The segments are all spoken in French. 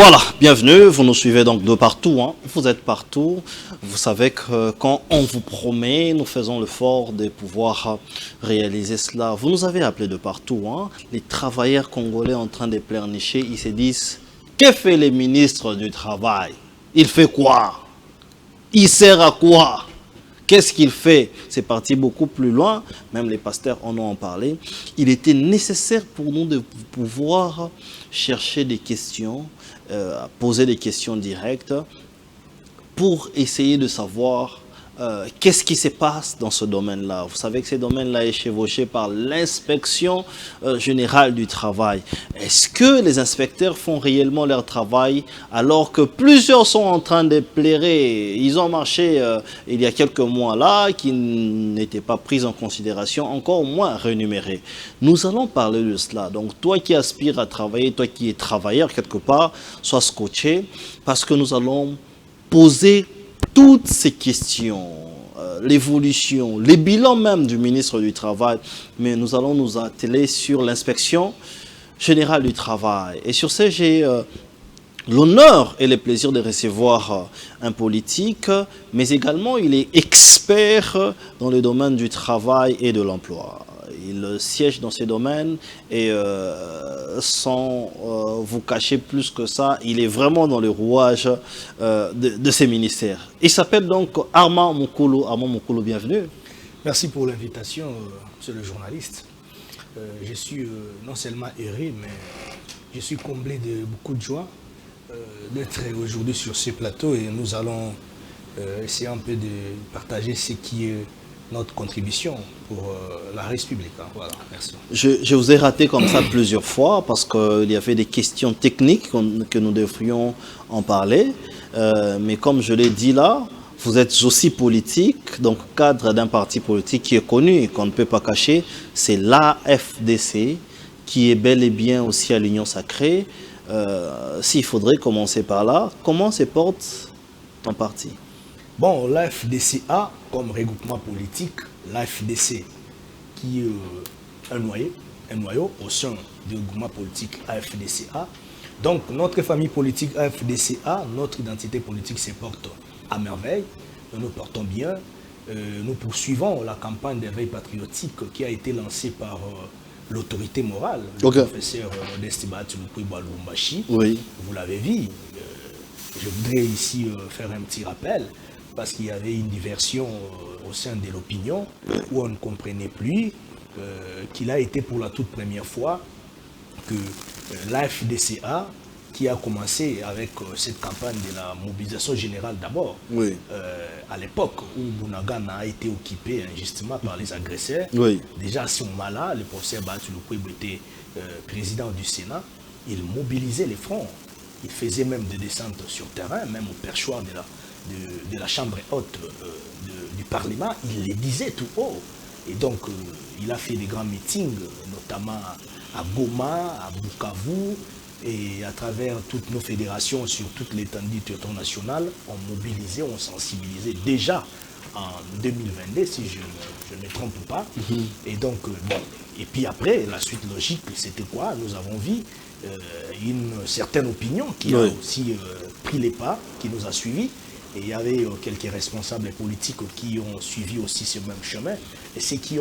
Voilà, bienvenue, vous nous suivez donc de partout, hein. Vous êtes partout, vous savez que quand on vous promet, nous faisons l'effort de pouvoir réaliser cela. Vous nous avez appelé de partout, hein. Les travailleurs congolais en train de pleurnicher, ils se disent, que fait le ministre du Travail? Il fait quoi? Il sert à quoi? Qu'est-ce qu'il fait? C'est parti beaucoup plus loin, même les pasteurs en ont parlé. Il était nécessaire pour nous de pouvoir chercher des questions, poser des questions directes pour essayer de savoir qu'est-ce qui se passe dans ce domaine-là. Vous savez que ce domaine-là est chevauché par l'inspection générale du travail. Est-ce que les inspecteurs font réellement leur travail alors que plusieurs sont en train de plairer? Ils ont marché il y a quelques mois là, qui n'étaient pas pris en considération, encore moins rémunérés. Nous allons parler de cela. Donc toi qui aspires à travailler, toi qui es travailleur quelque part, sois scotché, parce que nous allons poser toutes ces questions, l'évolution, les bilans même du ministre du Travail, mais nous allons nous atteler sur l'inspection générale du travail. Et sur ce, j'ai l'honneur et le plaisir de recevoir un politique, mais également il est expert dans le domaine du travail et de l'emploi. Il siège dans ces domaines et sans vous cacher plus que ça, il est vraiment dans le rouage de ces ministères. Il s'appelle donc Armand Moukoulou. Armand Moukoulou, bienvenue. Merci pour l'invitation, monsieur le journaliste. Je suis non seulement heureux, mais je suis comblé de beaucoup de joie d'être aujourd'hui sur ce plateau et nous allons essayer un peu de partager ce qui est notre contribution pour la République. Voilà, merci. Je vous ai raté comme ça plusieurs fois parce qu'il y avait des questions techniques que nous devrions en parler. Mais comme je l'ai dit là, vous êtes aussi politique, donc cadre d'un parti politique qui est connu et qu'on ne peut pas cacher, c'est l'AFDC, qui est bel et bien aussi à l'Union Sacrée. S'il faudrait commencer par là, comment se porte ton parti? Bon, l'AFDCA, comme regroupement politique, l'AFDC, qui est un noyau au sein du regroupement politique AFDCA. Donc, notre famille politique AFDCA, notre identité politique se porte à merveille. Nous nous portons bien. Nous poursuivons la campagne d'éveil patriotique qui a été lancée par l'autorité morale, le professeur Destibat Lubumbashi. Oui. Vous l'avez vu. Je voudrais ici faire un petit rappel, parce qu'il y avait une diversion au sein de l'opinion, où on ne comprenait plus qu'il a été pour la toute première fois que l'AFDCA, qui a commencé avec cette campagne de la mobilisation générale d'abord, oui. À l'époque où Bunagana a été occupé injustement par les agresseurs, oui. Déjà à ce moment-là, le professeur Batulukwebo était président du Sénat, il mobilisait les fronts, il faisait même des descentes sur terrain, même au perchoir de la chambre haute du Parlement, il les disait tout haut. Et donc, il a fait des grands meetings, notamment à Goma, à Bukavu, et à travers toutes nos fédérations sur toute l'étendue du territoire national, on mobilisait, on sensibilisait déjà en 2022, si je ne me trompe pas. Et donc, bon, et puis après, la suite logique, c'était quoi? Nous avons vu une certaine opinion qui a aussi pris les pas, qui nous a suivis. Et il y avait quelques responsables politiques qui ont suivi aussi ce même chemin. Et ce qui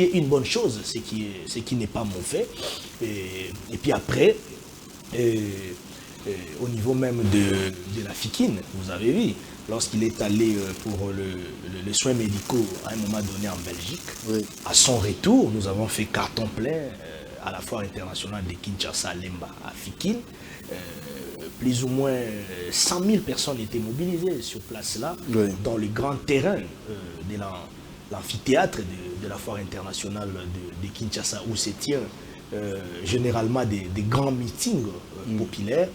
est une bonne chose, ce qui n'est pas mauvais. Et puis après, au niveau même de la FIKIN, vous avez vu, lorsqu'il est allé pour les soins médicaux à un moment donné en Belgique, à son retour, nous avons fait carton plein à la foire internationale de Kinshasa Lemba à FIKIN. Plus ou moins 100 000 personnes étaient mobilisées sur place là, dans le grand terrain de l'amphithéâtre de la foire internationale de Kinshasa, où se tient généralement des grands meetings populaires.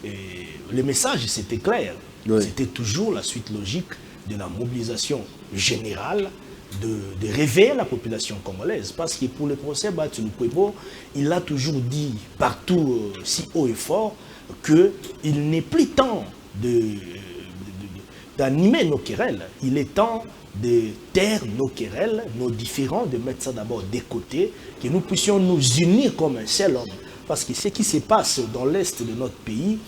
Et le message, c'était clair. C'était toujours la suite logique de la mobilisation générale, de réveiller la population congolaise. Parce que pour le procès Batulukwebo, il a toujours dit partout si haut et fort qu'il n'est plus temps d'animer nos querelles. Il est temps de taire nos querelles, nos différends, de mettre ça d'abord de côté, que nous puissions nous unir comme un seul homme Parce que ce qui se passe dans l'Est de notre pays,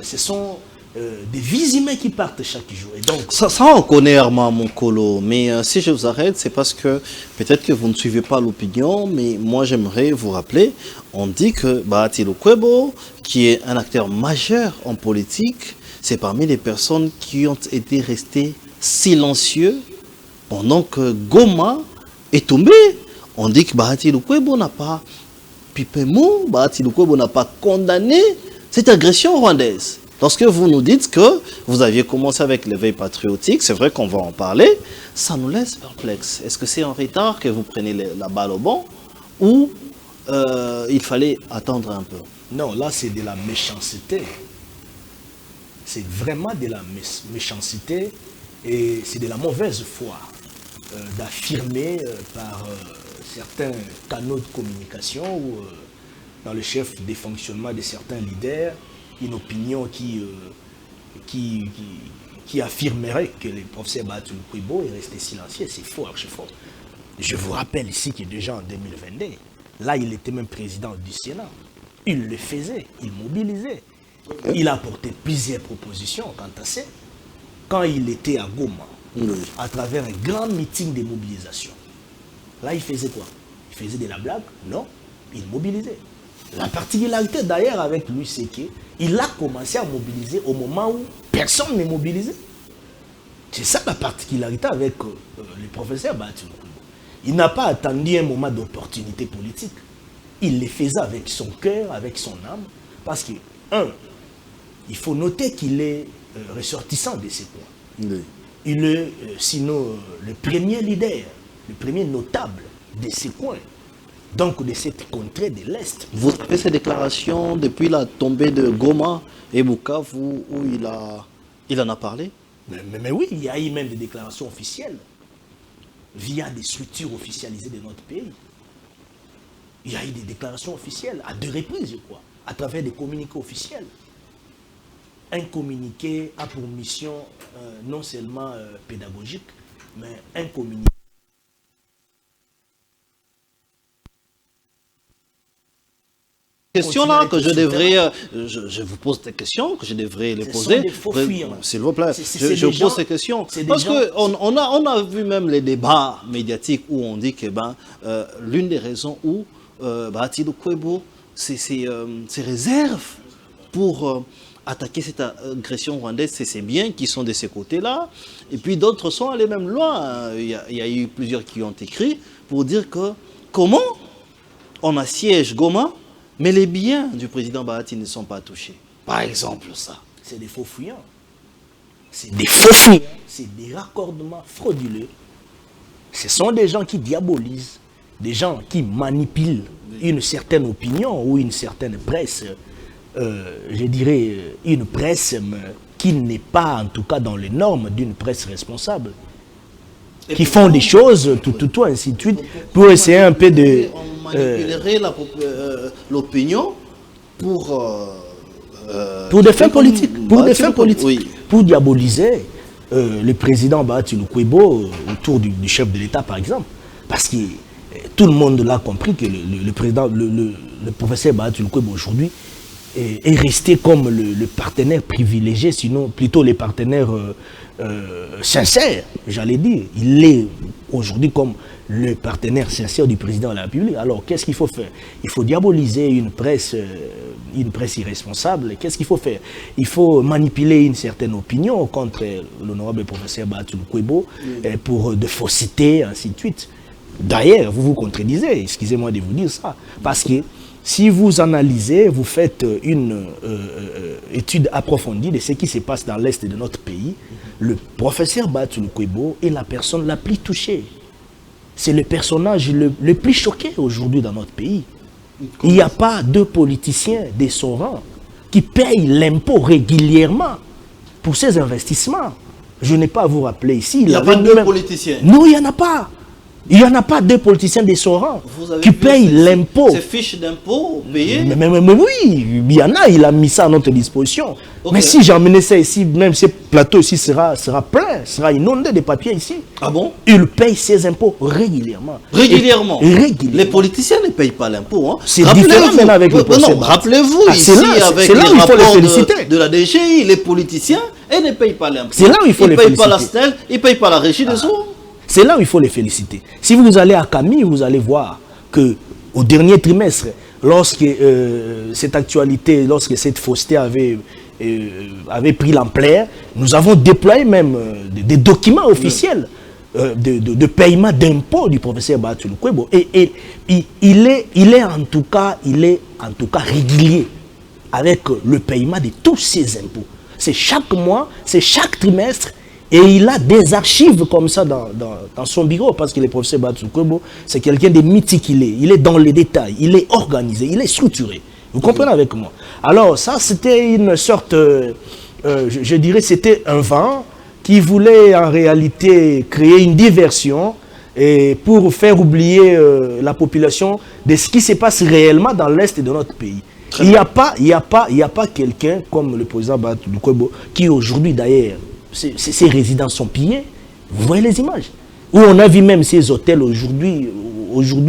ce sont des vies humaines qui partent chaque jour. Et donc, ça on connaît, Armand Monkolo, mais si je vous arrête, c'est parce que peut-être que vous ne suivez pas l'opinion, mais moi j'aimerais vous rappeler, on dit que Bahati Lukwebo, qui est un acteur majeur en politique, c'est parmi les personnes qui ont été restées silencieux pendant que Goma est tombé. On dit que Bahati Lukwebo n'a pas pipé mot, Bahati Lukwebo n'a pas condamné cette agression rwandaise. Lorsque vous nous dites que vous aviez commencé avec l'éveil patriotique, c'est vrai qu'on va en parler, ça nous laisse perplexes. Est-ce que c'est en retard que vous prenez la balle au bon ou il fallait attendre un peu? Non, là c'est de la méchanceté. C'est vraiment de la méchanceté et c'est de la mauvaise foi d'affirmer par certains canaux de communication ou dans le chef des fonctionnements de certains leaders une opinion qui affirmerait que le professeur Bahati Lukwebo est resté silencieux. C'est faux, archi faux. Je vous rappelle ici que déjà en 2022, là il était même président du Sénat. Il le faisait, il mobilisait. Il a apporté plusieurs propositions quant à ça. Quand il était à Goma, à travers un grand meeting de mobilisation, là il faisait quoi? Il faisait de la blague? Non, il mobilisait. La particularité d'ailleurs avec lui, c'est qu'il a commencé à mobiliser au moment où personne n'est mobilisé. C'est ça la particularité avec le professeur Bahati Lukwebo. Il n'a pas attendu un moment d'opportunité politique. Il le faisait avec son cœur, avec son âme. Parce que, il faut noter qu'il est ressortissant de ces points. Oui. Il est, sinon, le premier leader, le premier notable de ces coins. Donc, de cette contrée de l'Est. Vous avez ces déclarations depuis la tombée de Goma et Bukavu où il en a parlé? Mais oui, il y a eu même des déclarations officielles via des structures officialisées de notre pays. Il y a eu des déclarations officielles à 2 reprises, je crois, à travers des communiqués officiels. Un communiqué a pour mission non seulement pédagogique, mais un communiqué. Question là que je devrais, je vous pose des questions que je devrais les poser. S'il vous plaît, je pose ces questions. Parce qu'on a vu même les débats médiatiques où on dit que l'une des raisons où Bahati Lukwebo, ses réserves pour attaquer cette agression rwandaise, c'est ses biens qui sont de ces côtés-là. Et puis d'autres sont allés même loin. Il y a eu plusieurs qui ont écrit pour dire que comment on assiège Goma, mais les biens du président Bahati ne sont pas touchés. Par exemple, ça. C'est des faux fuyants. C'est des faux fuyants. C'est des raccordements frauduleux. Ce sont des gens qui diabolisent, des gens qui manipulent une certaine opinion ou une certaine presse. Je dirais une presse qui n'est pas, en tout cas, dans les normes d'une presse responsable. Et qui font des choses, tout, ainsi de suite, pour essayer un peu de... manipuler l'opinion pour des fins politiques, pour diaboliser le président Bahati Lukwebo autour du chef de l'État, par exemple. Parce que tout le monde l'a compris que le professeur Bahati Lukwebo aujourd'hui est resté comme le partenaire privilégié, sinon plutôt les partenaires sincères, j'allais dire. Il est aujourd'hui comme le partenaire sincère du président de la République. Alors, qu'est-ce qu'il faut faire? Il faut diaboliser une presse irresponsable. Qu'est-ce qu'il faut faire? Il faut manipuler une certaine opinion contre l'honorable professeur Bahati Lukwebo pour de fausseté, ainsi de suite. D'ailleurs, vous vous contredisez, excusez-moi de vous dire ça, parce que si vous analysez, vous faites une étude approfondie de ce qui se passe dans l'Est de notre pays, le professeur Bahati Lukwebo est la personne la plus touchée. C'est le personnage le plus choqué aujourd'hui dans notre pays. Il n'y a pas de politiciens de son rang qui payent l'impôt régulièrement pour ses investissements. Je n'ai pas à vous rappeler ici. Il n'y a pas de politiciens. Non, il n'y en a pas. Il n'y en a pas deux politiciens de son rang qui vu payent l'impôt. Ces fiches d'impôt payées. Mais oui, il y en a, il a mis ça à notre disposition. Okay. Mais si j'emmenais ça ici, même ce plateau ici sera plein, sera inondé de papiers ici. Ah bon? Il paye ses impôts régulièrement. Régulièrement? Régulièrement. Les politiciens ne payent pas l'impôt. Hein. C'est différent maintenant avec le procès. Rappelez-vous, ici, avec les rapports de la DGI, les politiciens, ils ne payent pas l'impôt. C'est là où il faut les féliciter. Ils ne payent pas la SNEL, ils ne payent pas la régie des eaux. C'est là où il faut les féliciter. Si vous allez à Camille, vous allez voir que au dernier trimestre, lorsque cette actualité, lorsque cette fausseté avait pris l'ampleur, nous avons déployé même des documents officiels de paiement d'impôts du professeur Batou Lukwebo. Et il est en tout cas régulier avec le paiement de tous ces impôts. C'est chaque mois, c'est chaque trimestre. Et il a des archives comme ça dans son bureau, parce que le professeur Batou Lukwebo, c'est quelqu'un de mythique, il est dans les détails, il est organisé, il est structuré. Vous comprenez avec moi? Alors ça, c'était une sorte, je dirais, c'était un vent qui voulait en réalité créer une diversion et pour faire oublier la population de ce qui se passe réellement dans l'Est de notre pays. Il n'y a pas quelqu'un comme le président Batou Lukwebo qui aujourd'hui d'ailleurs, ces résidences sont pillées. Vous voyez les images. Où on a vu même ces hôtels aujourd'hui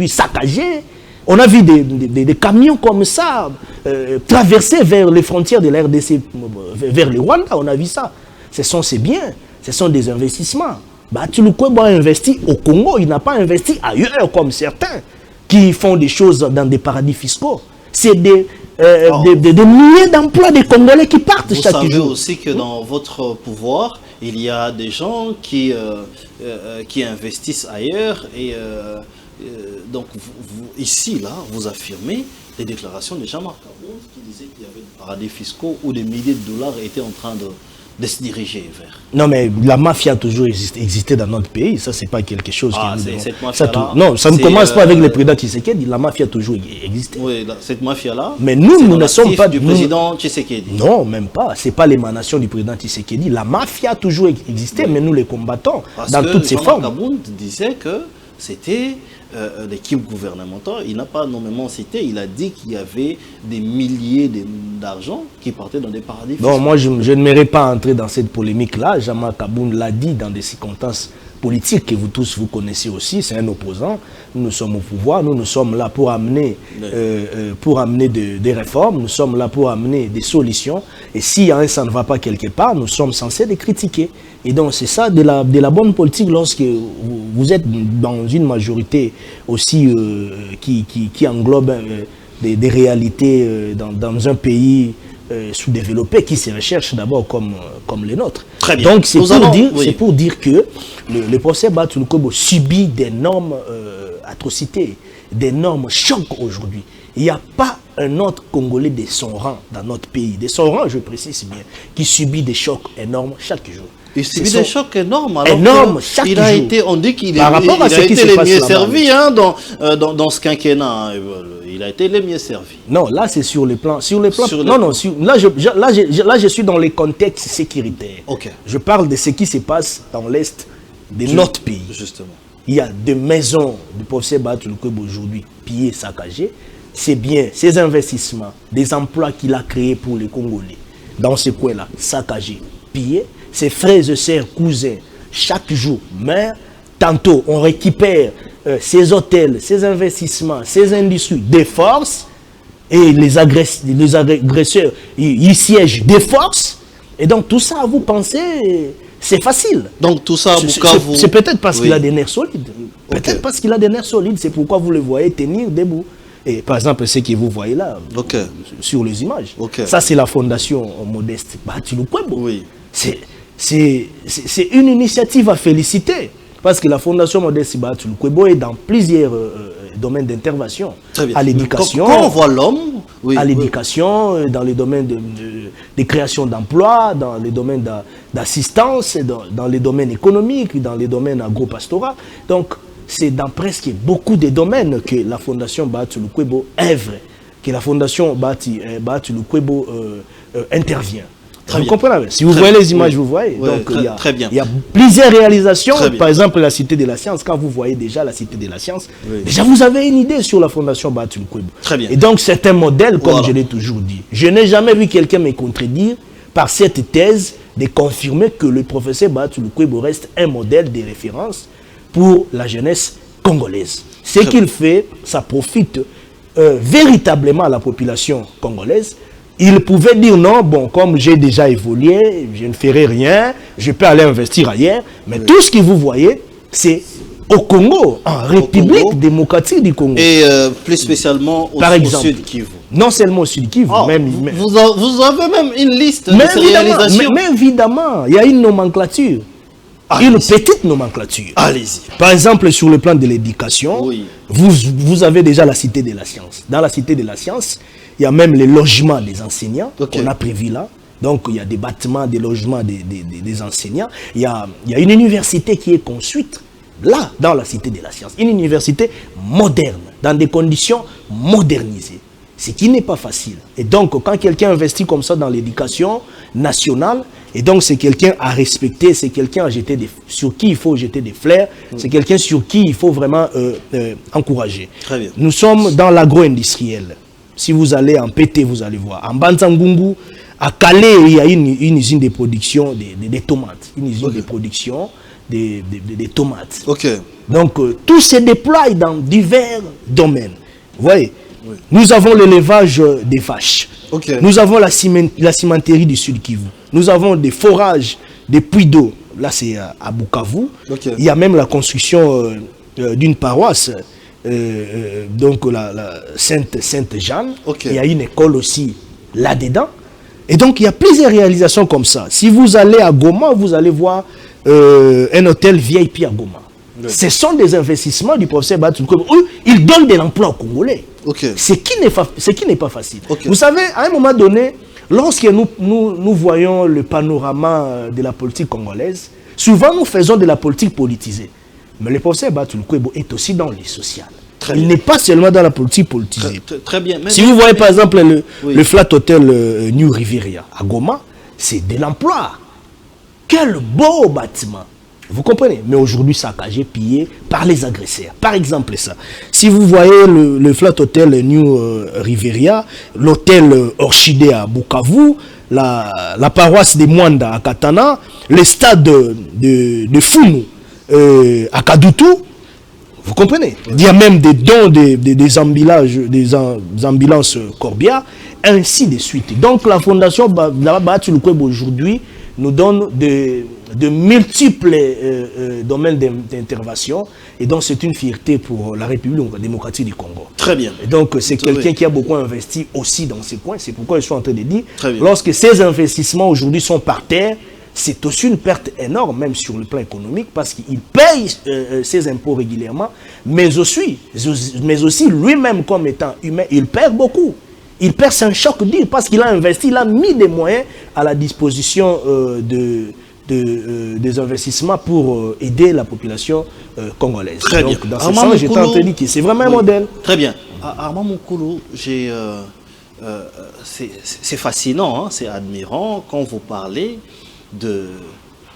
saccagés. On a vu des camions comme ça traverser vers les frontières de la RDC, vers le Rwanda. On a vu ça. Ce sont ces biens, ce sont des investissements. Batou Lukwebo a investi au Congo. Il n'a pas investi ailleurs comme certains qui font des choses dans des paradis fiscaux. C'est des milliers d'emplois des Congolais qui partent chaque jour. Vous savez aussi que dans votre pouvoir, il y a des gens qui investissent ailleurs. Et donc, ici, là, vous affirmez les déclarations de Jean-Marc Aboud qui disait qu'il y avait des paradis fiscaux où des milliers de dollars étaient en train de se diriger vers. Non, mais la mafia a toujours existé dans notre pays. Ça, c'est pas quelque chose qui... cette mafia-là... Non, ça ne commence pas avec le président Tshisekedi. La mafia a toujours existé. Oui, cette mafia-là... Mais nous ne sommes pas... du président Tshisekedi. Non, même pas. Ce n'est pas l'émanation du président Tshisekedi. La mafia a toujours existé, mais nous les combattons dans toutes ses formes. Jean-Marc Aboud disait que c'était... l'équipe gouvernementale, il n'a pas nommément cité, il a dit qu'il y avait des milliers d'argent qui partaient dans des paradis fiscaux. Non, moi je n'aimerais pas entrer dans cette polémique-là. Jean-Marc Aboud l'a dit dans des circonstances politiques que vous tous vous connaissez aussi. C'est un opposant. Nous sommes au pouvoir, nous sommes là pour amener, des réformes, nous sommes là pour amener des solutions. Et si ça ne va pas quelque part, nous sommes censés les critiquer. Et donc c'est ça de la bonne politique lorsque vous êtes dans une majorité aussi qui englobe des réalités dans un pays sous-développé qui se recherche d'abord comme les nôtres. Très bien. Donc c'est pour dire que le procès Batou Lukwebo subit d'énormes atrocités, d'énormes chocs aujourd'hui. Il n'y a pas un autre Congolais de son rang dans notre pays, de son rang je précise bien, qui subit des chocs énormes chaque jour. Il subit des chocs énormes. Chaque il jour. A été, on dit qu'il a été le mieux servi dans ce quinquennat. Il a été le mieux servi. Non, là c'est sur le plan. Là je suis dans les contextes sécuritaires. Okay. Je parle de ce qui se passe dans l'est de notre pays. Justement. Il y a des maisons du professeur Batou Lukwebo aujourd'hui pillées, saccagées. C'est bien ces investissements, des emplois qu'il a créés pour les Congolais dans ce coin-là, saccagés, pillés. Ses frères et sœurs, cousins, chaque jour meurent. Tantôt, on récupère ces hôtels, ces investissements, ces industries des forces. Et les agresseurs, ils siègent des forces. Et donc, tout ça, vous pensez, c'est facile. Donc, tout ça, c'est peut-être parce qu'il a des nerfs solides. Peut-être parce qu'il a des nerfs solides. C'est pourquoi vous le voyez tenir debout. Et par exemple, ce que vous voyez là, sur les images, ça, c'est la fondation Modeste Batou Lukwebo. Oui. C'est une initiative à féliciter parce que la Fondation Modeste Batou Lukwebo est dans plusieurs domaines d'intervention. À l'éducation, quand on voit l'homme, à l'éducation, dans les domaines de création d'emplois, dans les domaines d'assistance, dans les domaines économiques, dans les domaines agro-pastoraux. Donc, c'est dans presque beaucoup de domaines que la Fondation Batou Lukwebo œuvre, que la Fondation Batou Lukwebo intervient. Vous comprenez? Si vous voyez les images, vous voyez. Oui, donc, très bien. Il y a plusieurs réalisations. Par exemple, la Cité de la Science. Quand vous voyez déjà la Cité de la Science, déjà vous avez une idée sur la Fondation Bahati Lukwebo. Très bien. Et donc, c'est un modèle, comme je l'ai toujours dit. Je n'ai jamais vu quelqu'un me contredire par cette thèse de confirmer que le professeur Bahati Lukwebo reste un modèle de référence pour la jeunesse congolaise. Ce qu'il fait, ça profite véritablement à la population congolaise. Il pouvait dire non, bon, comme j'ai déjà évolué, je ne ferai rien, je peux aller investir ailleurs. Mais tout ce que vous voyez, c'est au Congo, en République démocratique du Congo. Et plus spécialement au Sud Kivu. Non seulement au Sud Kivu. Oh, vous avez même une liste de ces réalisations. Mais évidemment, il y a une nomenclature. Une petite nomenclature. Allez-y. Par exemple, sur le plan de l'éducation, vous avez déjà la Cité de la Science. Dans la Cité de la Science, il y a même les logements des enseignants qu'on a prévus là. Donc, il y a des bâtiments, des logements des enseignants. Il y a une université qui est construite là, dans la Cité de la Science. Une université moderne, dans des conditions modernisées. Ce qui n'est pas facile. Et donc, quand quelqu'un investit comme ça dans l'éducation nationale, et donc c'est quelqu'un à respecter, c'est quelqu'un sur qui il faut jeter des fleurs, c'est quelqu'un sur qui il faut vraiment encourager. Très bien. Nous sommes dans l'agro-industriel. Si vous allez en PT, vous allez voir. En Banzangungu, à Calais, il y a une usine de production des tomates. Une usine de production des tomates. Donc, tout se déploie dans divers domaines. Vous voyez? Nous avons l'élevage des vaches. Nous avons la cimenterie du Sud Kivu. Nous avons des forages, des puits d'eau. Là, c'est à Bukavu. Il y a même la construction d'une paroisse, donc la Sainte-Jeanne. Il y a une école aussi là-dedans. Et donc, il y a plusieurs réalisations comme ça. Si vous allez à Goma, vous allez voir un hôtel VIP à Goma. Ce sont des investissements du professeur Bahati Lukwebo. Il donne de l'emploi aux Congolais. Ce qui n'est pas facile. Vous savez, à un moment donné, lorsque nous voyons le panorama de la politique congolaise, souvent nous faisons de la politique politisée. Mais le professeur Bahati Lukwebo est aussi dans les sociales. Il n'est pas seulement dans la politique politisée. Très bien. Si vous voyez par exemple le Flat Hotel New Riviera à Goma, c'est de l'emploi. Quel beau bâtiment! Vous comprenez? Mais aujourd'hui, saccagé, pillé par les agresseurs. Par exemple, ça. Si vous voyez le Flat Hotel New Riviera, l'hôtel Orchidée à Bukavu, la paroisse de Mwanda à Katana, le stade de Funu à Kadutu, vous comprenez? Il y a même des dons des ambulances Corbia, ainsi de suite. Donc la fondation Bahati Lukwebo aujourd'hui nous donne de multiples domaines d'intervention, et donc c'est une fierté pour la République démocratique du Congo. Très bien. Et donc c'est quelqu'un qui a beaucoup investi aussi dans ces coins. C'est pourquoi je suis en train de dire, lorsque ces investissements aujourd'hui sont par terre, c'est aussi une perte énorme, même sur le plan économique, parce qu'il paye ses impôts régulièrement, mais aussi lui-même comme étant humain, il perd beaucoup. Il perd, c'est un choc dur, parce qu'il a investi, il a mis des moyens à la disposition des investissements pour aider la population congolaise. Très bien. Donc, dans ce sens, j'étais en train de dire que c'est vraiment un modèle. Très bien. Armand Moukoulou, c'est fascinant, hein, c'est admirant quand vous parlez de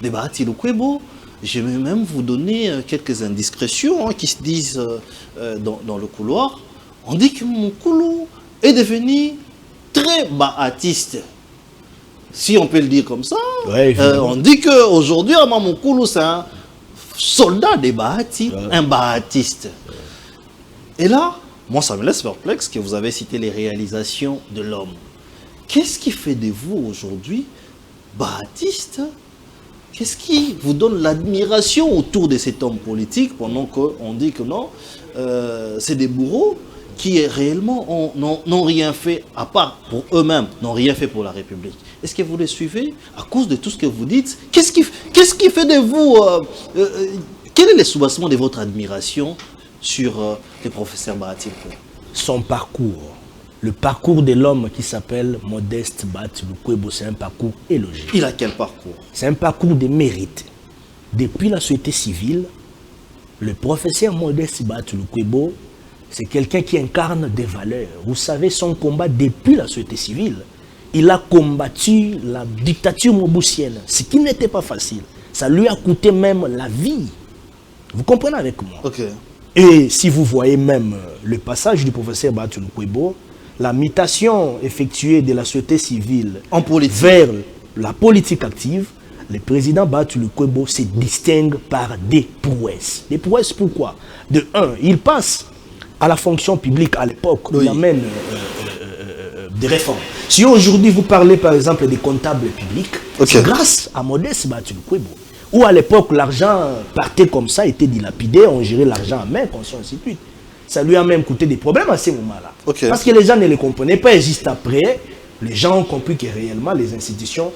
Bahati Lukwebo. Je vais même vous donner quelques indiscrétions qui se disent dans le couloir. On dit que Moukoulou est devenu très bahatiste. Si on peut le dire comme ça, on dit qu'aujourd'hui, Armand Moukoulou, c'est un soldat des Bahati, un bahatiste. Et là, moi, ça me laisse perplexe que vous avez cité les réalisations de l'homme. Qu'est-ce qui fait de vous aujourd'hui bahatiste? Qu'est-ce qui vous donne l'admiration autour de cet homme politique pendant qu'on dit que non, c'est des bourreaux qui réellement n'ont rien fait, à part pour eux-mêmes, n'ont rien fait pour la République. Est-ce que vous les suivez à cause de tout ce que vous dites? Qu'est-ce qui fait de vous... quel est le soubassement de votre admiration sur le professeur Bahati Lukwebo? Son parcours. Le parcours de l'homme qui s'appelle Modeste Bahati Lukwebo, c'est un parcours élogieux. Il a quel parcours? C'est un parcours de mérite. Depuis la société civile, le professeur Modeste Bahati Lukwebo, c'est quelqu'un qui incarne des valeurs. Vous savez, son combat depuis la société civile, il a combattu la dictature mobusienne, ce qui n'était pas facile. Ça lui a coûté même la vie. Vous comprenez avec moi? Ok. Et si vous voyez même le passage du professeur Batou Lukwebo, la mutation effectuée de la société civile en politique vers la politique active, le président Batou Lukwebo se distingue par des prouesses. Des prouesses pourquoi? De un, il passe à la fonction publique à l'époque, oui. Il amène des réformes. Si aujourd'hui vous parlez par exemple des comptables publics, c'est grâce à Modeste Batou Lukwebo. Où à l'époque, l'argent partait comme ça, était dilapidé, on gérait l'argent en main, ainsi de suite. Ça lui a même coûté des problèmes à ces moments-là. Parce que les gens ne les comprenaient pas. Et juste après, les gens ont compris que réellement, les institutions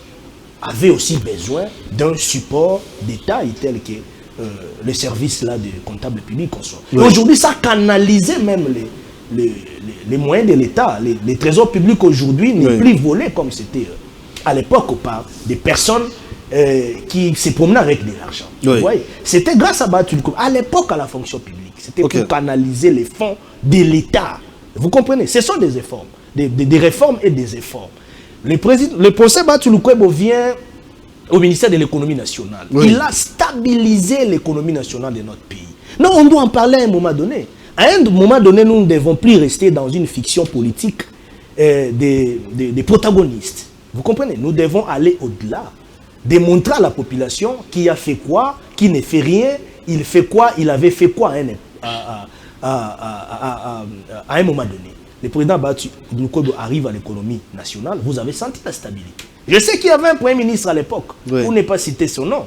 avaient aussi besoin d'un support d'État tel que le service là, de comptable public. Oui. Aujourd'hui, ça canalisait même les moyens de l'État. Les trésors publics aujourd'hui n'est plus volé comme c'était à l'époque par des personnes qui se promenaient avec de l'argent. Oui. C'était grâce à Batou Lukwebo. À l'époque, à la fonction publique, c'était pour canaliser les fonds de l'État. Vous comprenez? Ce sont des réformes. Des réformes et des efforts. Le procès Batou Lukwebo vient au ministère de l'économie nationale. Il a stabilisé l'économie nationale de notre pays. Non, on doit en parler à un moment donné. À un moment donné, nous ne devons plus rester dans une fiction politique des protagonistes. Vous comprenez? Nous devons aller au-delà. Démontrer à la population qui a fait quoi, qui ne fait rien, il fait quoi, il avait fait quoi à un moment donné. Le président Batou Lukwebo arrive à l'économie nationale, vous avez senti la stabilité. Je sais qu'il y avait un premier ministre à l'époque, pour ne pas citer son nom,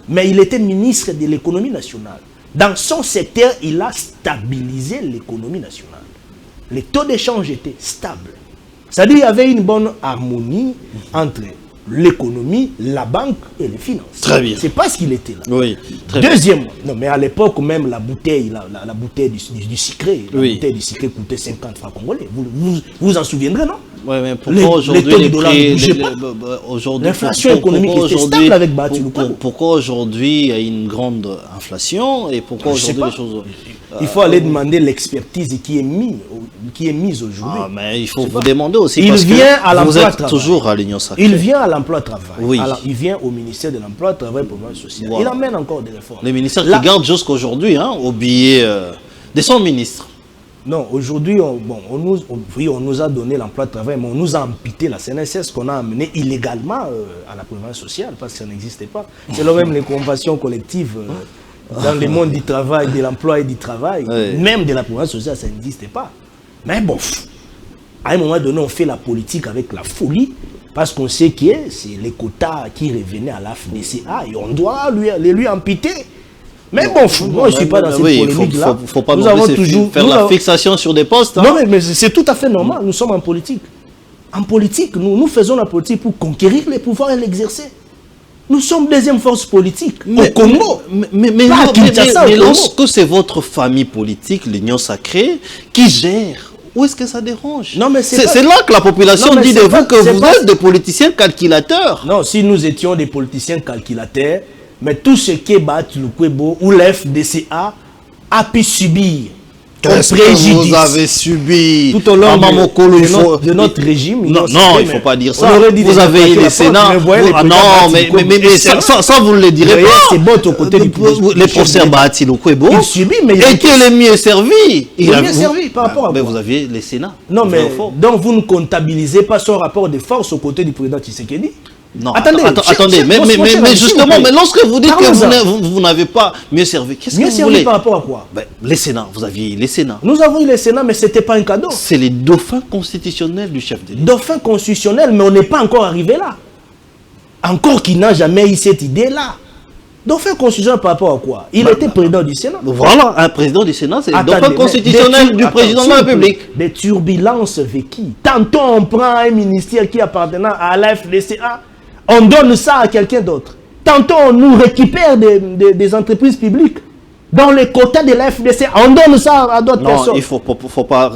mais il était ministre de l'économie nationale. Dans son secteur, il a stabilisé l'économie nationale. Les taux d'échange étaient stables. C'est-à-dire qu'il y avait une bonne harmonie entre l'économie, la banque et les finances. Très bien. C'est pas ce qu'il était là. Oui. Deuxièmement, non, mais à l'époque même la bouteille, la bouteille du sucré, la bouteille du sucré coûtait 50 francs congolais. Vous en souviendrez, non? Oui, mais pourquoi aujourd'hui les prix, l'inflation économique était stable avec Batou Lukwebo. Pourquoi aujourd'hui il y a une grande inflation et pourquoi aujourd'hui les choses... Il faut aller demander l'expertise qui est mise aujourd'hui. Ah, mais il faut vous demander aussi il parce vient que à vous êtes travail. toujours à l'Union sacrée. Il vient à l'emploi-travail. Oui. Il vient au ministère de l'emploi-travail pour le social. Voilà. Il amène encore des réformes. Les ministères qui gardent jusqu'à aujourd'hui au billet de son ministre. Non, aujourd'hui, on nous a donné l'emploi-travail, mais on nous a amputé la CNSS qu'on a amené illégalement à la province sociale parce que ça n'existait pas. C'est là même les conventions collectives dans le monde du travail, de l'emploi et du travail, même de la province sociale, ça n'existait pas. Mais bon, à un moment donné, on fait la politique avec la folie parce qu'on sait que c'est les quotas qui revenaient à la FDCA et on doit lui amputer. Mais bon, moi je ne suis pas dans cette polémique-là. Il ne faut pas faire la fixation sur des postes. Non, mais c'est tout à fait normal. Nous sommes en politique. En politique, nous faisons la politique pour conquérir les pouvoirs et l'exercer. Nous sommes deuxième force politique au Congo. Mais lorsque c'est votre famille politique, l'Union sacrée, qui gère, où est-ce que ça dérange? C'est là que la population dit de vous que vous êtes des politiciens calculateurs. Non, si nous étions des politiciens calculateurs, mais tout ce que Batou Lukwebo ou la FDCA a pu subir, qu'est-ce que vous avez subi tout au long de notre régime? Non, il ne faut pas dire ça. Vous avez eu les Sénats. Non, mais ça, vous ne le direz pas. Les professeurs Batou Lukwebo. Il subit, mais et qu'il est mieux servi. Il est mieux servi par rapport à mais vous aviez les Sénats. Non, mais donc vous ne comptabilisez pas son rapport de force aux côtés du président Tshisekedi? Non, attendez, mais justement, mais lorsque vous dites que vous n'avez pas mieux servi, qu'est-ce que vous voulez? Par rapport à quoi? Les Sénats, vous aviez les Sénats. Nous avons eu les Sénats, mais ce n'était pas un cadeau. C'est les dauphins constitutionnels du chef de l'État. Dauphins constitutionnels, mais on n'est pas encore arrivé là. Encore qu'il n'a jamais eu cette idée-là. Dauphin constitutionnel par rapport à quoi? Il était président du Sénat. Voilà, un président du Sénat, c'est le dauphin constitutionnel du président de la République. Des turbulences vécues. Tantôt on prend un ministère qui appartenant à la FDCA, on donne ça à quelqu'un d'autre. Tantôt, on nous récupère des entreprises publiques. Dans les quotas de la FDC, on donne ça à d'autres personnes. Non, il faut pas...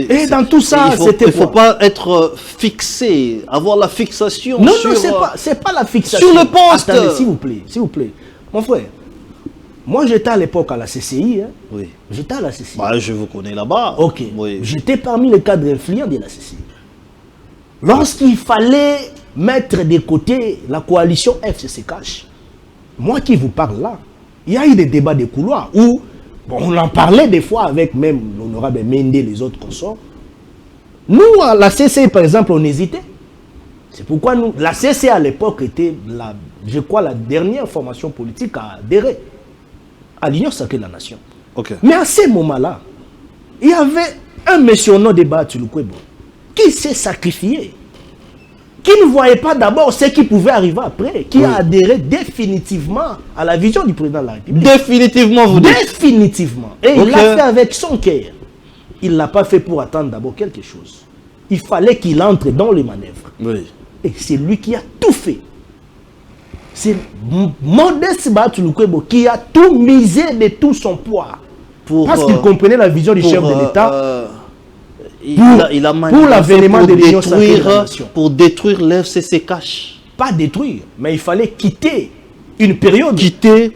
et dans tout ça, il ne faut pas être fixé, avoir la fixation non, sur... Non, c'est pas la fixation. Sur le poste. Attendez, s'il vous plaît. Mon frère, moi j'étais à l'époque à la CCI. Hein. Oui. J'étais à la CCI. Bah, je vous connais là-bas. Ok. Oui. J'étais parmi les cadres influents de la CCI. Lorsqu'il fallait mettre de côté la coalition FCC-Cash, moi qui vous parle là, il y a eu des débats de couloirs où bon, on en parlait des fois avec même l'honorable Mende et les autres consorts. Nous, à la CC, par exemple, on hésitait. C'est pourquoi nous, la CC à l'époque était, je crois, la dernière formation politique à adhérer à l'Union sacrée de la Nation. Ok. Mais à ce moment-là, il y avait un monsieur au nom de Baatulukwebo qui s'est sacrifié, qui ne voyait pas d'abord ce qui pouvait arriver après, qui a adhéré définitivement à la vision du président de la République. Définitivement, vous dites. Définitivement. Et il l'a fait avec son cœur. Il ne l'a pas fait pour attendre d'abord quelque chose. Il fallait qu'il entre dans les manœuvres. Oui. Et c'est lui qui a tout fait. C'est Modeste Baatulukwebo qui a tout misé de tout son poids. Parce qu'il comprenait la vision du chef de l'État. Il a pour l'avènement de l'Union sacrée de la Nation. Pour détruire l'FCC Cash. Pas détruire, mais il fallait quitter une période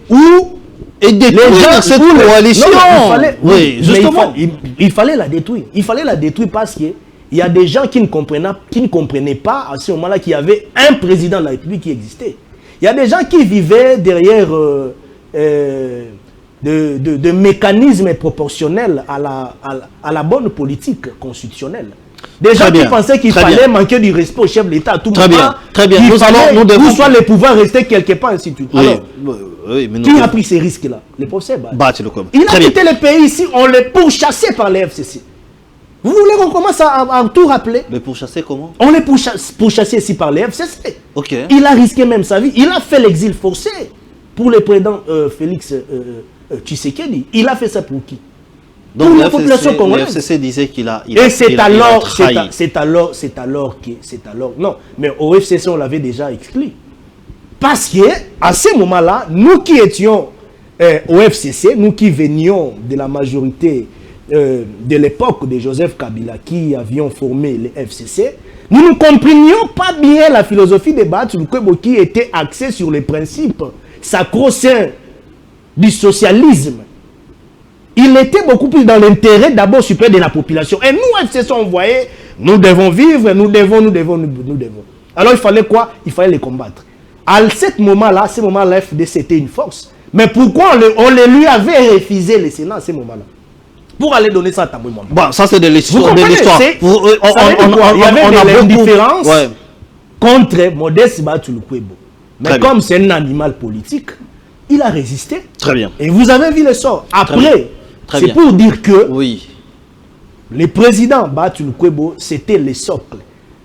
où et détruire cette coalition. Oui, justement. Il fallait la détruire. Il fallait la détruire parce qu'il y a des gens qui ne comprenaient pas à ce moment-là qu'il y avait un président de la République qui existait. Il y a des gens qui vivaient derrière de mécanismes proportionnels à la bonne politique constitutionnelle. Des gens qui pensaient qu'il fallait manquer du respect au chef de l'État à tout moment. Très bien. Nous devons soit les pouvoirs rester quelque part, ainsi de suite. Alors, mais qui a pris ces risques-là? Les professeurs. Il a quitté le pays ici, on les pourchassait par les FCC. Vous voulez qu'on commence à tout rappeler? Mais pourchasser comment? On les pourchassait ici par les FCC. Ok. Il a risqué même sa vie. Il a fait l'exil forcé pour le président Félix Tshisekedi. Il a fait ça pour qui? Donc la population congolaise. Le FCC disait qu'il a. Et c'est alors. Non, mais au FCC, on l'avait déjà exclu. Parce que à ce moment-là, nous qui étions au FCC, nous qui venions de la majorité de l'époque de Joseph Kabila, qui avions formé le FCC, nous ne comprenions pas bien la philosophie de Baatulukwebo qui était axée sur les principes sacro-saints du socialisme. Il était beaucoup plus dans l'intérêt d'abord suprême de la population. Et nous, FCC, on voyait, nous devons vivre, nous devons. Alors il fallait quoi? Il fallait les combattre. À ce moment-là, FDC était une force. Mais pourquoi on lui avait refusé le Sénat à ce moment-là? Pour aller donner ça à Tamboué Mwamba. Bon, ça c'est de l'histoire. Il y avait des différences contre Modeste Baatulukwebo. Mais comme c'est un animal politique, il a résisté. Très bien. Et vous avez vu le sort. Après, c'est pour dire que le président Baatulukwebo, c'était le socle.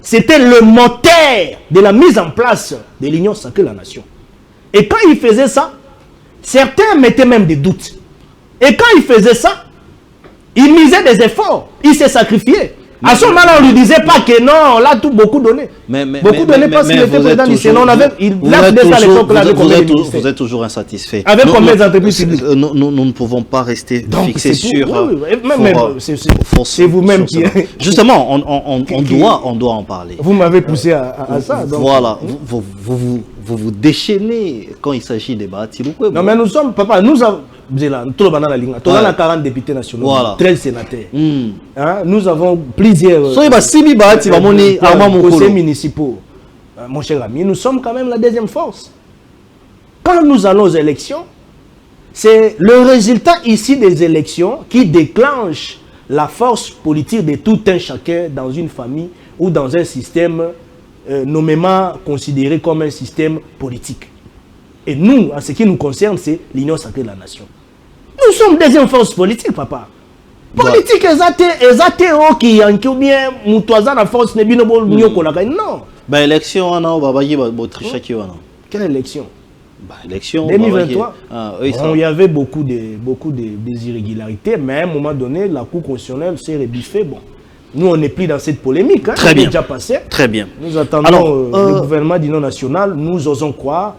C'était le moteur de la mise en place de l'Union sacrée de la Nation. Et quand il faisait ça, certains mettaient même des doutes. Et quand il faisait ça, il misait des efforts. Il s'est sacrifié. À ce moment-là, on ne lui disait pas que non, on a tout beaucoup donné. Beaucoup donné parce qu'il était président du Sénat. Vous êtes toujours insatisfait. Avec combien d'entreprises publiques? Nous ne pouvons pas rester fixés sur... C'est vous-même qui... Justement, on doit en parler. Vous m'avez poussé à ça. Voilà. Vous déchaînez quand il s'agit des Baatulukwebo. Non, mais nous sommes... Papa, nous avons... Nous avons 40 députés nationaux, 13 sénateurs. Nous avons plusieurs conseils municipaux. Mon cher ami, nous sommes quand même la deuxième force. Quand nous allons aux élections, c'est le résultat ici des élections qui déclenche la force politique de tout un chacun dans une famille ou dans un système nommément considéré comme un système politique. Et nous, en ce qui nous concerne, c'est l'Union sacrée de la Nation. Nous sommes deuxième force politique, papa. Politique, qui ou bien la force non. Élection, quelle élection? Élection 2023. Il y avait beaucoup de irrégularités, mais à un moment donné, la Cour constitutionnelle s'est rebiffée. Bon. Nous, on n'est plus dans cette polémique. Très bien. Déjà passé. Très bien. Nous attendons le gouvernement d'union nationale. Nous osons croire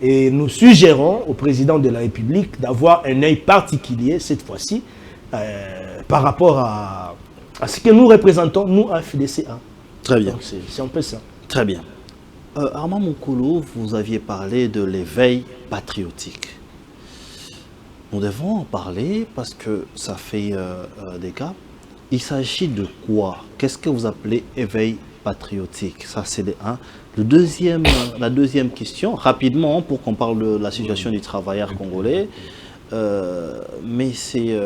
et nous suggérons au président de la République d'avoir un œil particulier cette fois-ci par rapport à ce que nous représentons, nous, à FDCA. Très bien. C'est un peu ça. Très bien. Armand Moukoulou, vous aviez parlé de l'éveil patriotique. Nous devons en parler parce que ça fait des cas. Il s'agit de quoi? Qu'est-ce que vous appelez éveil patriotique. Ça, c'est le un. Le deuxième, la deuxième question, rapidement, pour qu'on parle de la situation du travailleur congolais, mais c'est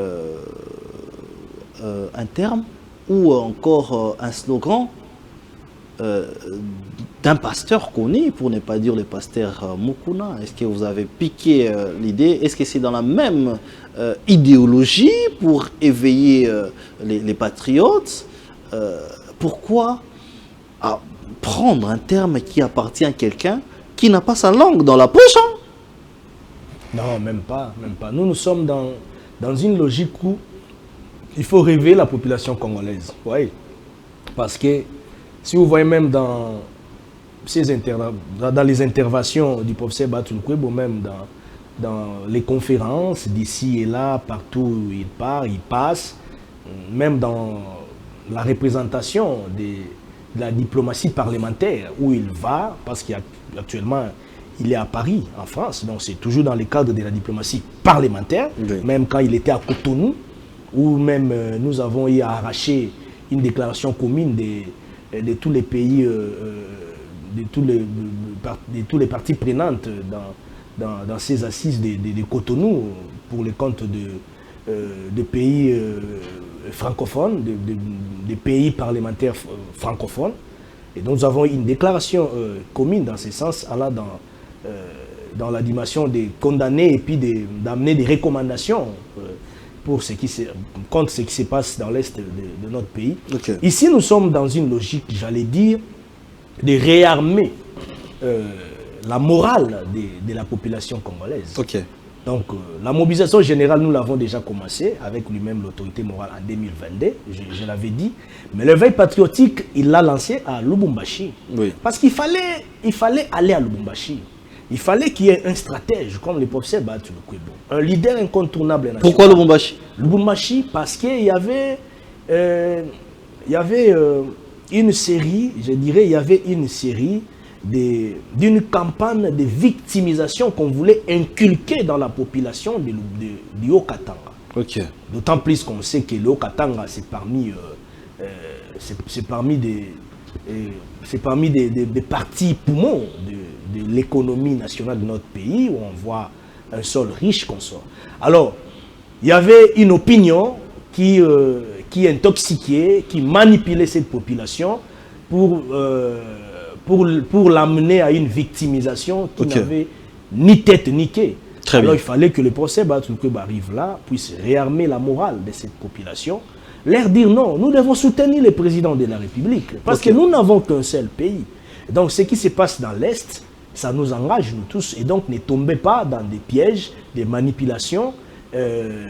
un terme ou encore un slogan d'un pasteur connu, pour ne pas dire le pasteur Mukuna. Est-ce que vous avez piqué l'idée? Est-ce que c'est dans la même idéologie pour éveiller les patriotes? Pourquoi prendre un terme qui appartient à quelqu'un qui n'a pas sa langue dans la poche? Hein? Non, même pas, même pas. Nous sommes dans une logique où il faut réveiller la population congolaise. Oui. Parce que si vous voyez même dans les interventions du professeur Batou Lukwebo, même dans les conférences d'ici et là, partout où il part, il passe, même dans la représentation de la diplomatie parlementaire où il va, parce qu'actuellement il est à Paris, en France, donc c'est toujours dans le cadre de la diplomatie parlementaire, oui. Même quand il était à Cotonou, où même nous avons eu à arracher une déclaration commune de tous les pays, de tous les parties prenantes dans ces assises de Cotonou pour le compte de pays francophones, de pays parlementaires francophones. Et donc nous avons une déclaration commune dans ce sens, allant dans la dimension de condamner et puis d'amener des recommandations pour contre ce qui se passe dans l'Est de notre pays. Okay. Ici, nous sommes dans une logique, j'allais dire, de réarmer la morale de la population congolaise. Okay. Donc, la mobilisation générale, nous l'avons déjà commencé avec lui-même l'autorité morale en 2022, je l'avais dit. Mais l'éveil patriotique, il l'a lancé à Lubumbashi. Oui. Parce qu'il fallait aller à Lubumbashi. Il fallait qu'il y ait un stratège, comme le professeur Batou Lukwebo, un leader incontournable national. Pourquoi Lubumbashi? Lubumbashi, parce qu'il y avait, une série, je dirais, il y avait une série d'une campagne de victimisation qu'on voulait inculquer dans la population du Haut-Katanga. Okay. D'autant plus qu'on sait que le Haut-Katanga, c'est parmi des parties poumons de l'économie nationale de notre pays, où on voit un sol riche qu'on sort. Alors, il y avait une opinion qui intoxiquait, qui manipulait cette population pour l'amener à une victimisation qui n'avait ni tête ni quai. Alors il fallait que le procès Batou Lukwebo arrive là, puisse réarmer la morale de cette population, leur dire non, nous devons soutenir le président de la République, parce que nous n'avons qu'un seul pays. Donc ce qui se passe dans l'Est, ça nous engage nous tous, et donc ne tombez pas dans des pièges, des manipulations de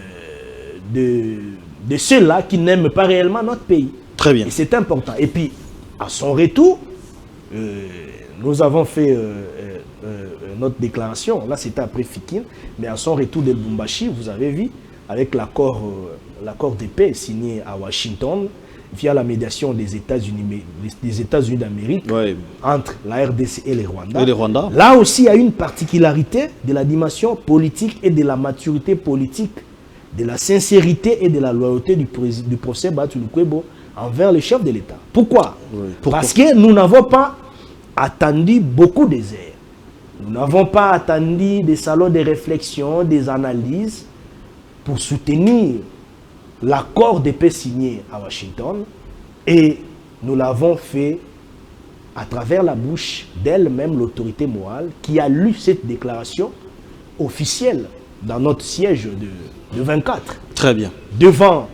ceux-là qui n'aiment pas réellement notre pays. Très bien. Et c'est important. Et puis, à son retour, nous avons fait notre déclaration, là c'était après Fikin, mais à son retour de Lubumbashi, vous avez vu, avec l'accord de paix signé à Washington, via la médiation des États-Unis d'Amérique, ouais, entre la RDC et le Rwanda. Là aussi, il y a une particularité de la dimension politique et de la maturité politique, de la sincérité et de la loyauté du professeur Batou Lukwebo envers le chef de l'État. Pourquoi? Parce que nous n'avons pas attendu beaucoup des heures. Nous n'avons pas attendu des salons de réflexion, des analyses pour soutenir l'accord de paix signé à Washington, et nous l'avons fait à travers la bouche d'elle-même, l'autorité morale, qui a lu cette déclaration officielle dans notre siège de 24. Très bien. Devant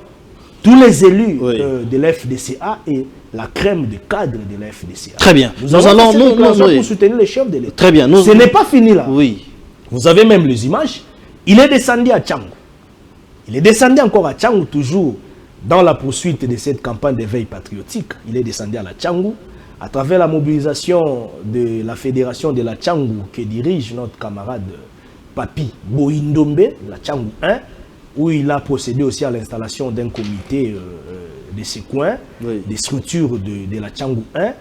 tous les élus de l'FDCA et la crème de cadre de l'FDCA. Très bien. Nous allons pour soutenir les chefs de l'État. Très bien. Ce n'est pas fini là. Oui. Vous avez même les images. Il est descendu à Tchangou. Il est descendu encore à Tchangou, toujours dans la poursuite de cette campagne d'éveil patriotique. Il est descendu à la Tchangou, à travers la mobilisation de la fédération de la Tchangou que dirige notre camarade Papi Boindombe, la Tchangou 1, où il a procédé aussi à l'installation d'un comité de ces coins, des structures de la Tchangou 1.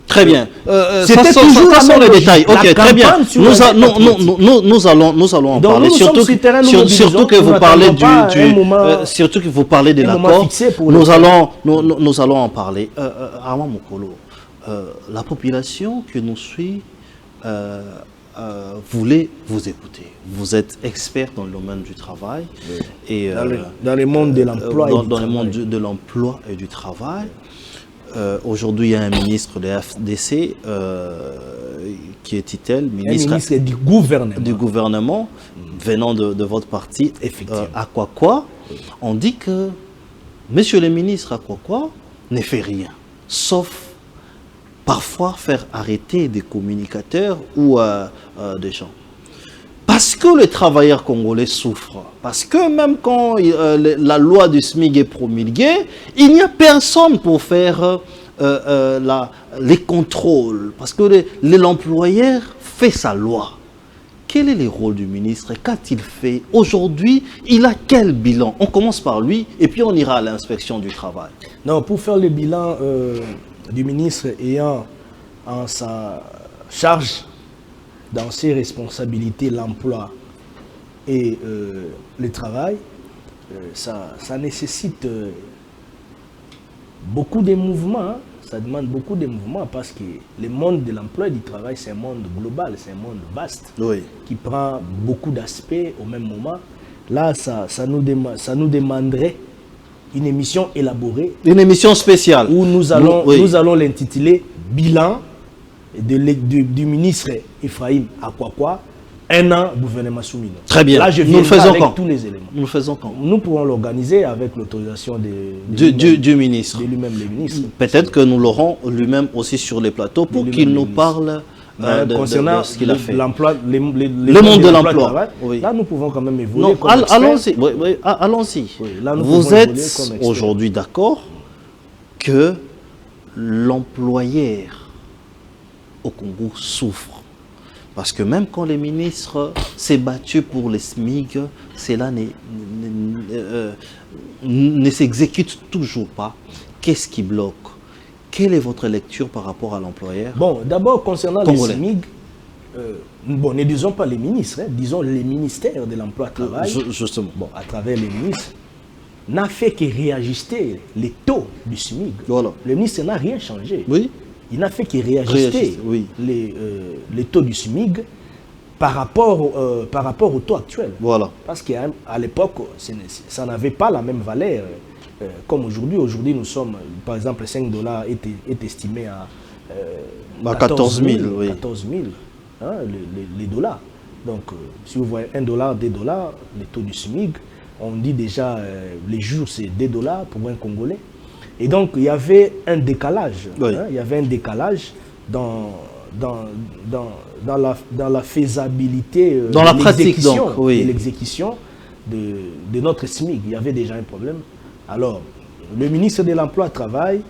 Très bien. Ça sont les détails. Ok, très bien. Nous allons en parler. Surtout que vous parlez surtout que vous parlez de l'accord. Nous allons en parler. Armand Mokolo, la population qui nous suit voulait vous écouter. Vous êtes expert dans le domaine du travail. Oui. Et, dans le monde de l'emploi dans le monde de l'emploi et du travail. Aujourd'hui, il y a un ministre de la FDC qui est Titel, ministre du gouvernement venant de votre parti, Akwakwa. On dit que monsieur le ministre Akwakwa ne fait rien, sauf parfois faire arrêter des communicateurs ou des gens. Parce que les travailleurs congolais souffrent, parce que même quand la loi du SMIC est promulguée, il n'y a personne pour faire les contrôles, parce que l'employeur fait sa loi. Quel est le rôle du ministre? Qu'a-t-il fait? Aujourd'hui, il a quel bilan? On commence par lui et puis on ira à l'inspection du travail. Non, pour faire le bilan du ministre ayant en sa charge, dans ses responsabilités, l'emploi et le travail, ça nécessite beaucoup de mouvements. Hein. Ça demande beaucoup de mouvements parce que le monde de l'emploi et du travail, c'est un monde global, c'est un monde vaste, oui, qui prend beaucoup d'aspects au même moment. Là, ça nous demanderait une émission élaborée. Une émission spéciale. Où nous allons l'intituler « Bilan du ministre Ephraim Akwakwa, un an gouvernement Soumino ». Très bien. Là, je nous le faisons avec quand tous les éléments. Nous le faisons quand Nous pourrons l'organiser avec l'autorisation du ministre. De lui-même, le ministre. Peut-être que nous l'aurons lui-même aussi sur les plateaux pour qu'il nous parle concernant de ce qu'il a fait. Le monde de l'emploi. Oui. Là, nous pouvons quand même évoluer. Allons-y. Oui, allons-y. Oui, vous êtes aujourd'hui d'accord que l'employeur au Congo souffre. Parce que même quand le ministre s'est battu pour les SMIC, cela ne s'exécute toujours pas. Qu'est-ce qui bloque? Quelle est votre lecture par rapport à l'employeur? Bon, d'abord, concernant les SMIC, bon, ne disons pas les ministres, hein, disons les ministères de l'emploi et travail, justement. Bon, à travers les ministres, n'a fait que réajuster les taux du SMIC. Voilà. Le ministre n'a rien changé. Oui. Il n'a fait que réajuster oui, les taux du SMIC par rapport au taux actuel. Voilà. Parce qu'à l'époque, ça n'avait pas la même valeur comme aujourd'hui. Aujourd'hui, nous sommes, par exemple, 5 dollars est estimé à 14 000. Oui. 14 000 hein, les dollars. Donc, si vous voyez 1 dollar, 2 dollars, les taux du SMIC, on dit déjà, les jours, c'est 2 dollars pour un Congolais. Et donc, il y avait un décalage. Oui. Hein, il y avait un décalage dans la faisabilité, dans la pratique, donc, de l'exécution de notre SMIC. Il y avait déjà un problème. Alors, le ministre de l'Emploi et du Travail,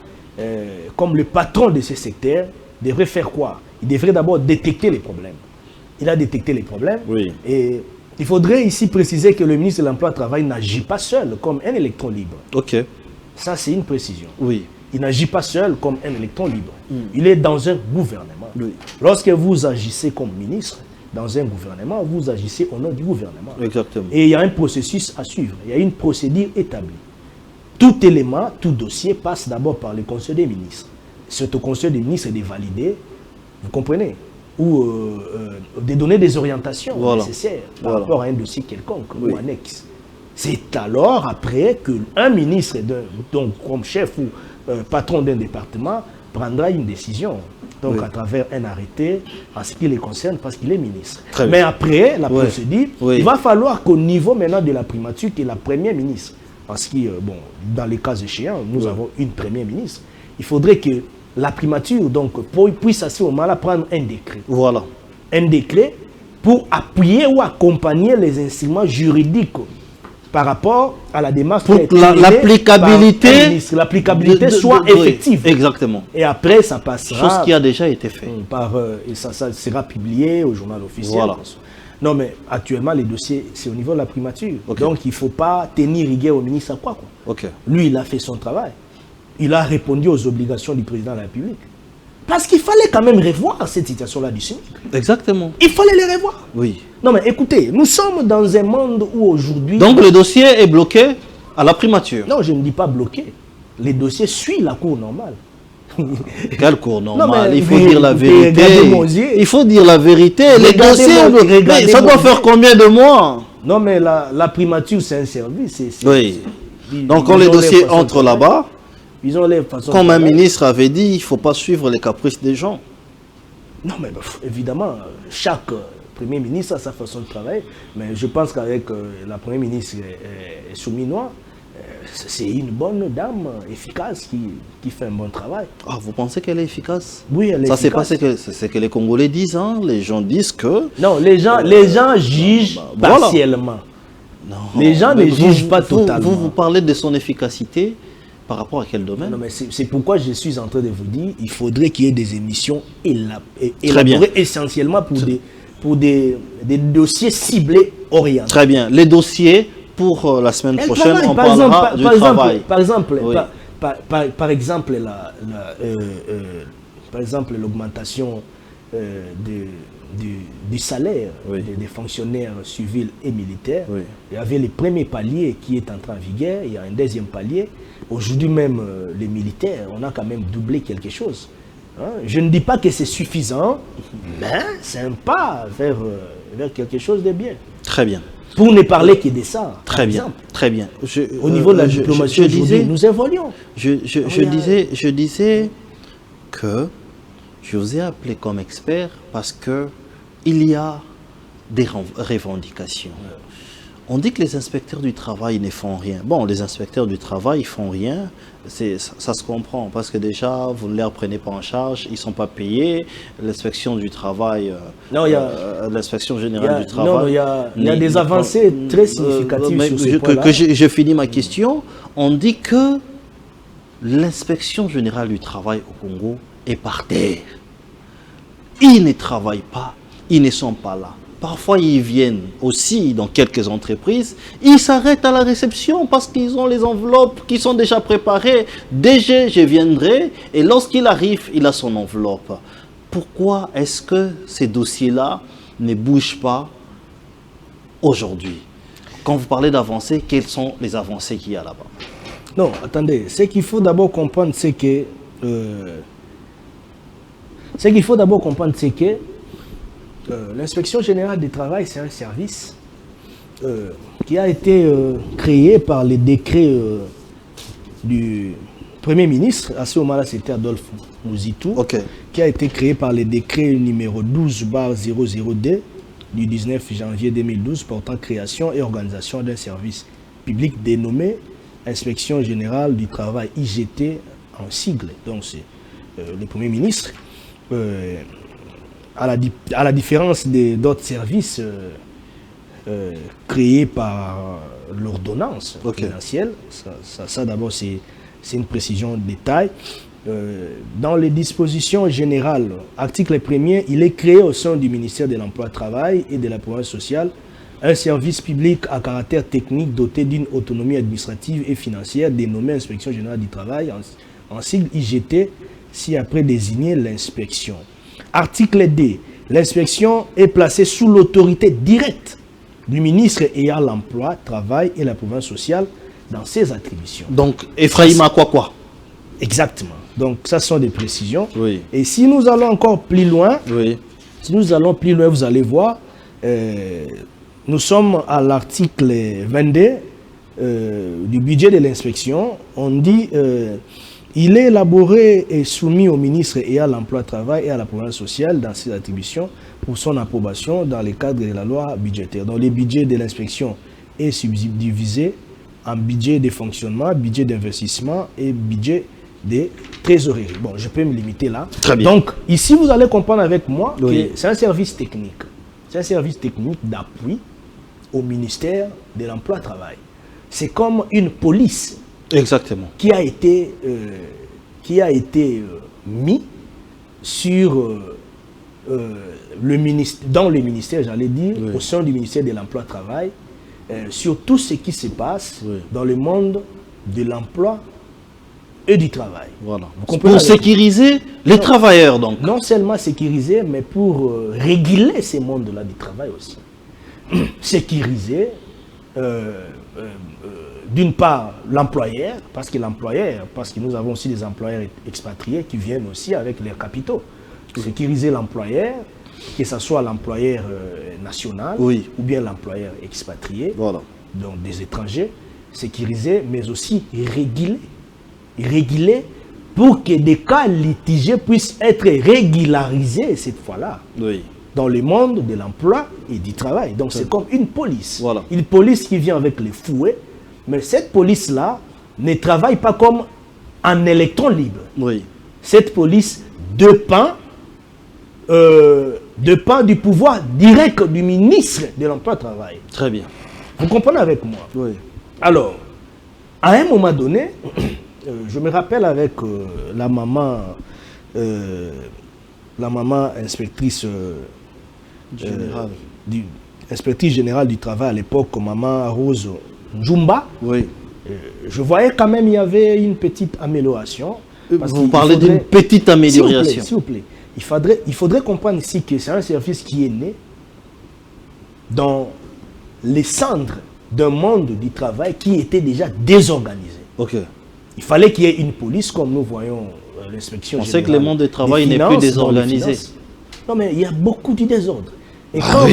comme le patron de ce secteur, devrait faire quoi? Il devrait d'abord détecter les problèmes. Il a détecté les problèmes. Oui. Et il faudrait ici préciser que le ministre de l'Emploi et du Travail n'agit pas seul comme un électron libre. Ok. Ça, c'est une précision. Oui. Il n'agit pas seul comme un électron libre. Il est dans un gouvernement. Oui. Lorsque vous agissez comme ministre dans un gouvernement, vous agissez au nom du gouvernement. Exactement. Et il y a un processus à suivre. Il y a une procédure établie. Tout élément, tout dossier passe d'abord par le Conseil des ministres. C'est au Conseil des ministres de valider, vous comprenez, ou de donner des orientations nécessaires par rapport à un dossier quelconque ou annexe. C'est alors après qu'un ministre, donc comme chef ou patron d'un département, prendra une décision. Donc à travers un arrêté en ce qui les concerne parce qu'il est ministre. Mais après la procédure, il va falloir qu'au niveau maintenant de la primature, qui est la première ministre, parce que bon, dans les cas échéants, nous avons une première ministre, il faudrait que la primature donc, puisse à ce moment-là prendre un décret. Voilà. Un décret pour appuyer ou accompagner les instruments juridiques par rapport à la démarche pour que l'applicabilité soit effective. Exactement. Et après, ça passera... Chose qui a déjà été faite. Et ça sera publié au journal officiel. Voilà. Non, mais actuellement, les dossiers, c'est au niveau de la primature. Donc, il ne faut pas tenir rigueur au ministre à quoi. Lui, il a fait son travail. Il a répondu aux obligations du président de la République. Parce qu'il fallait quand même revoir cette situation-là du SMIC. Exactement. Il fallait les revoir. Oui. Non, mais écoutez, nous sommes dans un monde où aujourd'hui... Donc le dossier est bloqué à la primature. Non, je ne dis pas bloqué. Les dossiers suivent la cour normale. Quel cours normal? Non, mais il faut dire la vérité. regardez mon yeux. Il faut dire la vérité. Les Regardez dossiers, mais ça doit faire combien de mois? Non, mais la primature, c'est un service. Oui. Donc, ils quand les ont dossiers façons de entrent travailler. là-bas, Ils ont les façons comme de un travailler. ministre avait dit, il ne faut pas suivre les caprices des gens. Non, mais évidemment, chaque Premier ministre a sa façon de travailler. Mais je pense qu'avec la Première ministre Souminois, c'est une bonne dame efficace qui fait un bon travail. Ah, vous pensez qu'elle est efficace? Oui, elle est Ça, c'est pas efficace. ce que les Congolais disent. Hein. Les gens disent que... Non, les gens jugent voilà. partiellement. Non, Les gens mais ne jugent pas totalement. Vous parlez de son efficacité par rapport à quel domaine? Non, mais c'est pourquoi je suis en train de vous dire il faudrait qu'il y ait des émissions Très bien. élaborées essentiellement pour des dossiers ciblés orientés. Très bien. Les dossiers, pour la semaine Elle prochaine, travaille, on parlera du travail. Par exemple, Oui. par exemple, par exemple, l'augmentation du salaire Oui. des fonctionnaires civils et militaires. Oui. Il y avait le premier palier qui est entré en vigueur, il y a un deuxième palier. Aujourd'hui même, les militaires, on a quand même doublé quelque chose. Hein? Je ne dis pas que c'est suffisant, mais c'est un pas vers quelque chose de bien. Très bien. Pour ne parler que de ça, par Très bien. exemple. Très bien. Au niveau de la diplomatie, aujourd'hui, nous évoluons. Je disais que je vous ai appelé comme expert parce que il y a des revendications. On dit que les inspecteurs du travail ne font rien. Bon, les inspecteurs du travail ne font rien, ça se comprend, parce que déjà, vous ne les prenez pas en charge, ils ne sont pas payés. L'inspection du travail, l'inspection générale du travail... Non, il y a des avancées très significatives sur ce point-là. Je finis ma question. On dit que l'inspection générale du travail au Congo est par terre. Ils ne travaillent pas, ils ne sont pas là. Parfois, ils viennent aussi dans quelques entreprises, ils s'arrêtent à la réception parce qu'ils ont les enveloppes qui sont déjà préparées. DG, je viendrai, et lorsqu'il arrive, il a son enveloppe. Pourquoi est-ce que ces dossiers-là ne bougent pas aujourd'hui? Quand vous parlez d'avancées, quelles sont les avancées qu'il y a là-bas? Non, attendez, ce qu'il faut d'abord comprendre, c'est que... l'inspection générale du travail, c'est un service qui a été créé par les décrets du Premier ministre. À ce moment-là, c'était Adolphe Mouzitou, qui a été créé par les décrets numéro 12/002 du 19 janvier 2012 portant création et organisation d'un service public dénommé Inspection générale du travail, IGT en sigle. Donc c'est le Premier ministre. À la différence d'autres services créés par l'ordonnance financière, ça d'abord c'est une précision de détail. Dans les dispositions générales, article 1er, il est créé au sein du ministère de l'Emploi, Travail et de la Province sociale un service public à caractère technique doté d'une autonomie administrative et financière dénommé Inspection générale du travail, en sigle IGT, si après désigné l'inspection. Article 2. L'inspection est placée sous l'autorité directe du ministre ayant l'emploi, travail et la province sociale dans ses attributions. Donc, Ephraïm Akwakwa. Exactement. Donc, ça sont des précisions. Oui. Et si nous allons encore plus loin, vous allez voir, nous sommes à l'article 22 du budget de l'inspection. On dit... il est élaboré et soumis au ministre ayant l'emploi, travail et à la province sociale dans ses attributions pour son approbation dans le cadre de la loi budgétaire. Donc, le budget de l'inspection est subdivisé en budget de fonctionnement, budget d'investissement et budget de trésorerie. Bon, je peux me limiter là. Très bien. Donc, ici, vous allez comprendre avec moi que c'est un service technique. C'est un service technique d'appui au ministère de l'Emploi, Travail. C'est comme une police. Exactement. Qui a été mis sur dans le ministère, j'allais dire, au sein du ministère de l'Emploi, Travail, sur tout ce qui se passe dans le monde de l'emploi et du travail. Voilà. Pour sécuriser les travailleurs, donc. Non seulement sécuriser, mais pour réguler ces mondes-là du travail aussi. Sécuriser d'une part l'employeur, parce que nous avons aussi des employeurs expatriés qui viennent aussi avec leurs capitaux. Sécuriser l'employeur, que ce soit l'employeur national ou bien l'employeur expatrié, donc des étrangers, sécuriser, mais aussi réguler pour que des cas litigés puissent être régularisés cette fois-là. Dans le monde de l'emploi et du travail. Donc c'est comme une police. Une police qui vient avec les fouets, mais cette police-là ne travaille pas comme un électron libre. Cette police dépend du pouvoir direct du ministre de l'Emploi et du Travail. Très bien. Vous comprenez avec moi? Alors, à un moment donné, je me rappelle avec la maman inspectrice inspectrice générale du travail à l'époque, maman Rose Njumba. Je voyais quand même il y avait une petite amélioration. Vous parlez d'une petite amélioration. S'il vous plaît. Il faudrait comprendre ici que c'est un service qui est né dans les cendres d'un monde du travail qui était déjà désorganisé. Il fallait qu'il y ait une police, comme nous voyons l'inspection générale. On sait que le monde du travail n'est plus désorganisé. Non, mais il y a beaucoup de désordre. Et quand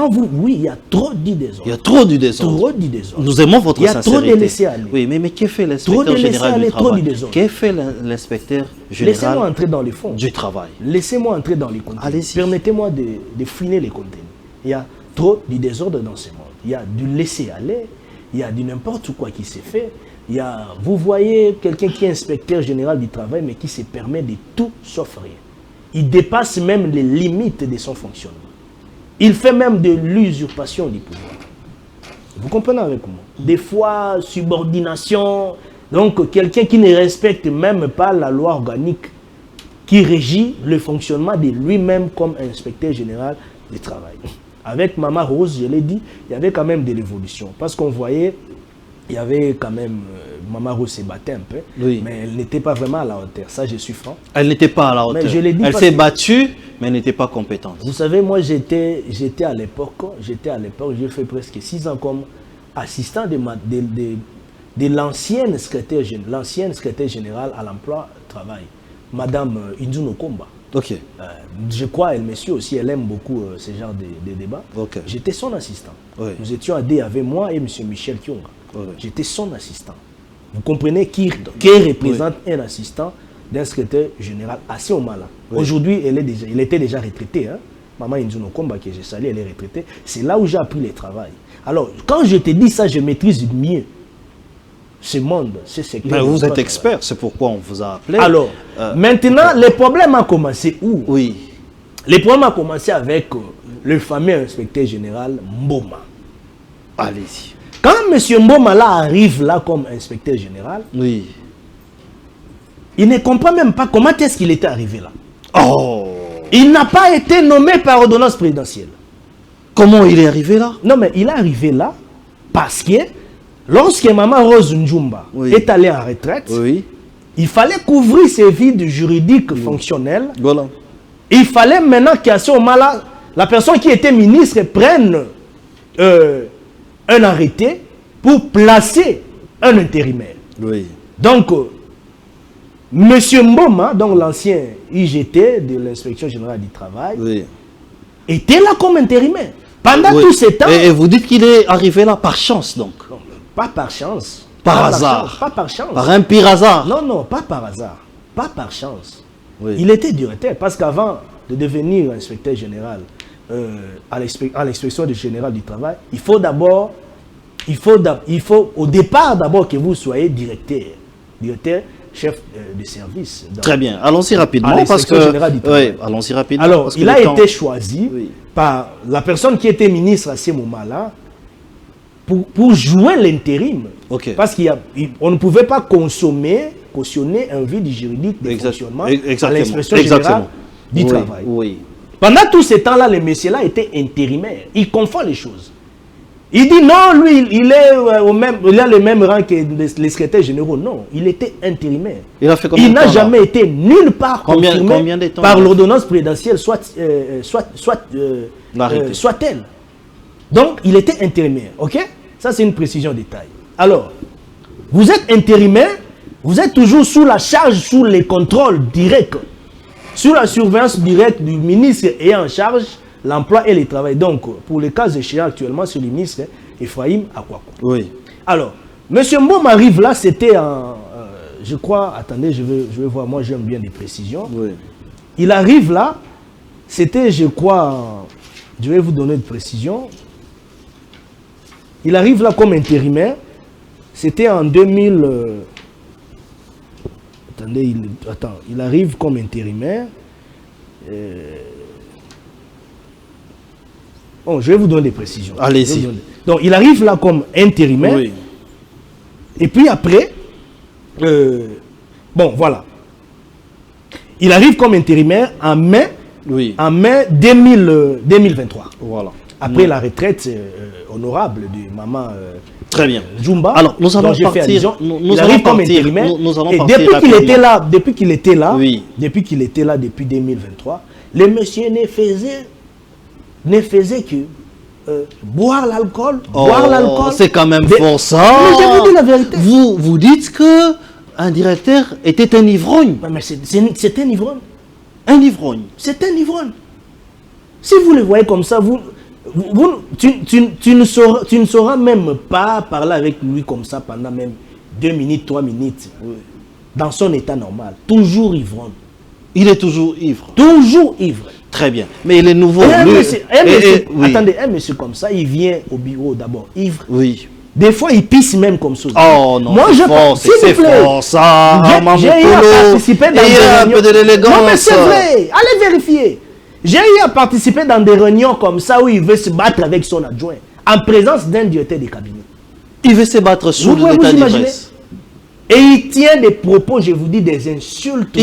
vous voyez, il y a trop de désordre. Il y a trop de désordre. Trop de désordre. Nous aimons votre sincérité. Il y a trop de laisser-aller. Oui, mais que fait l'inspecteur général du travail? Que fait l'inspecteur général entrer dans les fonds du travail? Laissez-moi entrer dans les contenus. Permettez-moi de fouiner les contenus. Il y a trop de désordre dans ce monde. Il y a du laisser-aller. Il y a du n'importe quoi qui s'est fait. Il y a, vous voyez quelqu'un qui est inspecteur général du travail, mais qui se permet de tout sauf rien. Il dépasse même les limites de son fonctionnement. Il fait même de l'usurpation du pouvoir. Vous comprenez avec moi? Des fois, subordination. Donc, quelqu'un qui ne respecte même pas la loi organique qui régit le fonctionnement de lui-même comme inspecteur général du travail. Avec Maman Rose, je l'ai dit, il y avait quand même de l'évolution. Parce qu'on voyait, il y avait quand même... Maman Rose s'est battue un peu, mais elle n'était pas vraiment à la hauteur. Ça, je suis franc. Elle n'était pas à la hauteur. Elle s'est battue, mais elle n'était pas compétente. Vous savez, moi, j'étais à l'époque, j'ai fait presque 6 ans comme assistant de l'ancienne secrétaire générale à l'emploi travail, Madame Inzuno Komba. Je crois, elle me suit aussi, elle aime beaucoup ce genre de débats. J'étais son assistant. Nous étions à D avec moi et M. Michel Kyonga. J'étais son assistant. Vous comprenez qui représente un assistant d'un secrétaire général à ce moment-là. Aujourd'hui, il était déjà retraité. Maman Inzuno Komba, que j'ai salé, elle est retraitée. C'est là où j'ai appris le travail. Alors, quand je te dis ça, je maîtrise mieux ce monde, ce secteur. Mais vous êtes expert, c'est pourquoi on vous a appelé. Alors, maintenant, le problème a commencé où? Le problème a commencé avec le fameux inspecteur général Mboma. Allez-y. Quand M. Mboma là arrive là comme inspecteur général, il ne comprend même pas comment est-ce qu'il était arrivé là. Il n'a pas été nommé par ordonnance présidentielle. Comment il est arrivé là? Non, mais il est arrivé là parce que lorsque Maman Rose Njumba est allée en retraite, il fallait couvrir ses vides juridiques fonctionnels. Il fallait maintenant qu'à ce moment-là, la personne qui était ministre prenne un arrêté pour placer un intérimaire. Donc, M. Mboma, donc l'ancien IGT de l'inspection générale du travail, était là comme intérimaire. Pendant tout ce temps... Et vous dites qu'il est arrivé là par chance, donc? Non, pas par chance. Par hasard? Pas par chance. Par un pire hasard? Non, non, pas par hasard. Pas par chance. Il était directeur, parce qu'avant de devenir inspecteur général à l'inspection générale du travail, il faut d'abord, au départ d'abord que vous soyez directeur, chef de service. Très bien, allons-y rapidement. Allons-y rapidement. Alors, il a été choisi par la personne qui était ministre à ce moment-là pour jouer l'intérim. Parce qu'on ne pouvait pas cautionner un vide juridique de fonctionnement à l'inspection générale du travail. Pendant tout ce temps-là, le monsieur-là était intérimaire. Il confond les choses. Il dit non, lui, il a le même rang que les secrétaires généraux. Non, il était intérimaire. Il n'a jamais été nulle part confirmé par l'ordonnance présidentielle, soit-elle. Donc, il était intérimaire. Ça, c'est une précision détail. Alors, vous êtes intérimaire, vous êtes toujours sous la charge, sous les contrôles directs, sous la surveillance directe du ministre ayant en charge l'emploi et le travail. Donc, pour les cas échéants actuellement, c'est le ministre Ephraim Akwako. Oui. Alors, M. Mbom arrive là, c'était en... je crois, attendez, je vais voir, moi j'aime bien des précisions. Oui. Il arrive là, c'était, je crois, je vais vous donner une précision. Il arrive là comme intérimaire, c'était en 2000... attendez, il arrive comme intérimaire. Bon, je vais vous donner des précisions. Allez-y. Donc, il arrive là comme intérimaire. Oui. Et puis après, bon, voilà. Il arrive comme intérimaire en mai, Oui. en mai 2023. Voilà. Après la retraite honorable de maman Très bien. Jumba. Alors, nous allons dont j'ai fait partir. allusion. Nous Il allons arrive comme partir. intérimaire. Nous allons Et partir depuis qu'il était là, Oui. depuis qu'il était là, depuis 2023, le monsieur ne faisait que boire l'alcool, C'est quand même fort ça. Mais je vous dis la vérité. Vous dites que un directeur était un ivrogne. Mais c'est un ivrogne. Un ivrogne. C'est un ivrogne. Si vous le voyez comme ça, tu ne sauras même pas parler avec lui comme ça pendant même 2 minutes, 3 minutes. Dans son état normal. Toujours ivrogne. Il est toujours ivre. Toujours ivre. Très bien. Mais il est nouveau. Oui. Attendez, un monsieur comme ça, il vient au bureau d'abord ivre. Oui. Des fois, il pisse même comme ça. Oh non, moi, c'est fort ça. J'ai eu à participer dans des réunions. Un peu de l'élégance. Non, mais c'est vrai. Allez vérifier. J'ai eu à participer dans des réunions comme ça où il veut se battre avec son adjoint en présence d'un directeur de cabinet. Il veut se battre sous l'état d'ivresse. Et il tient des propos, je vous dis, des insultes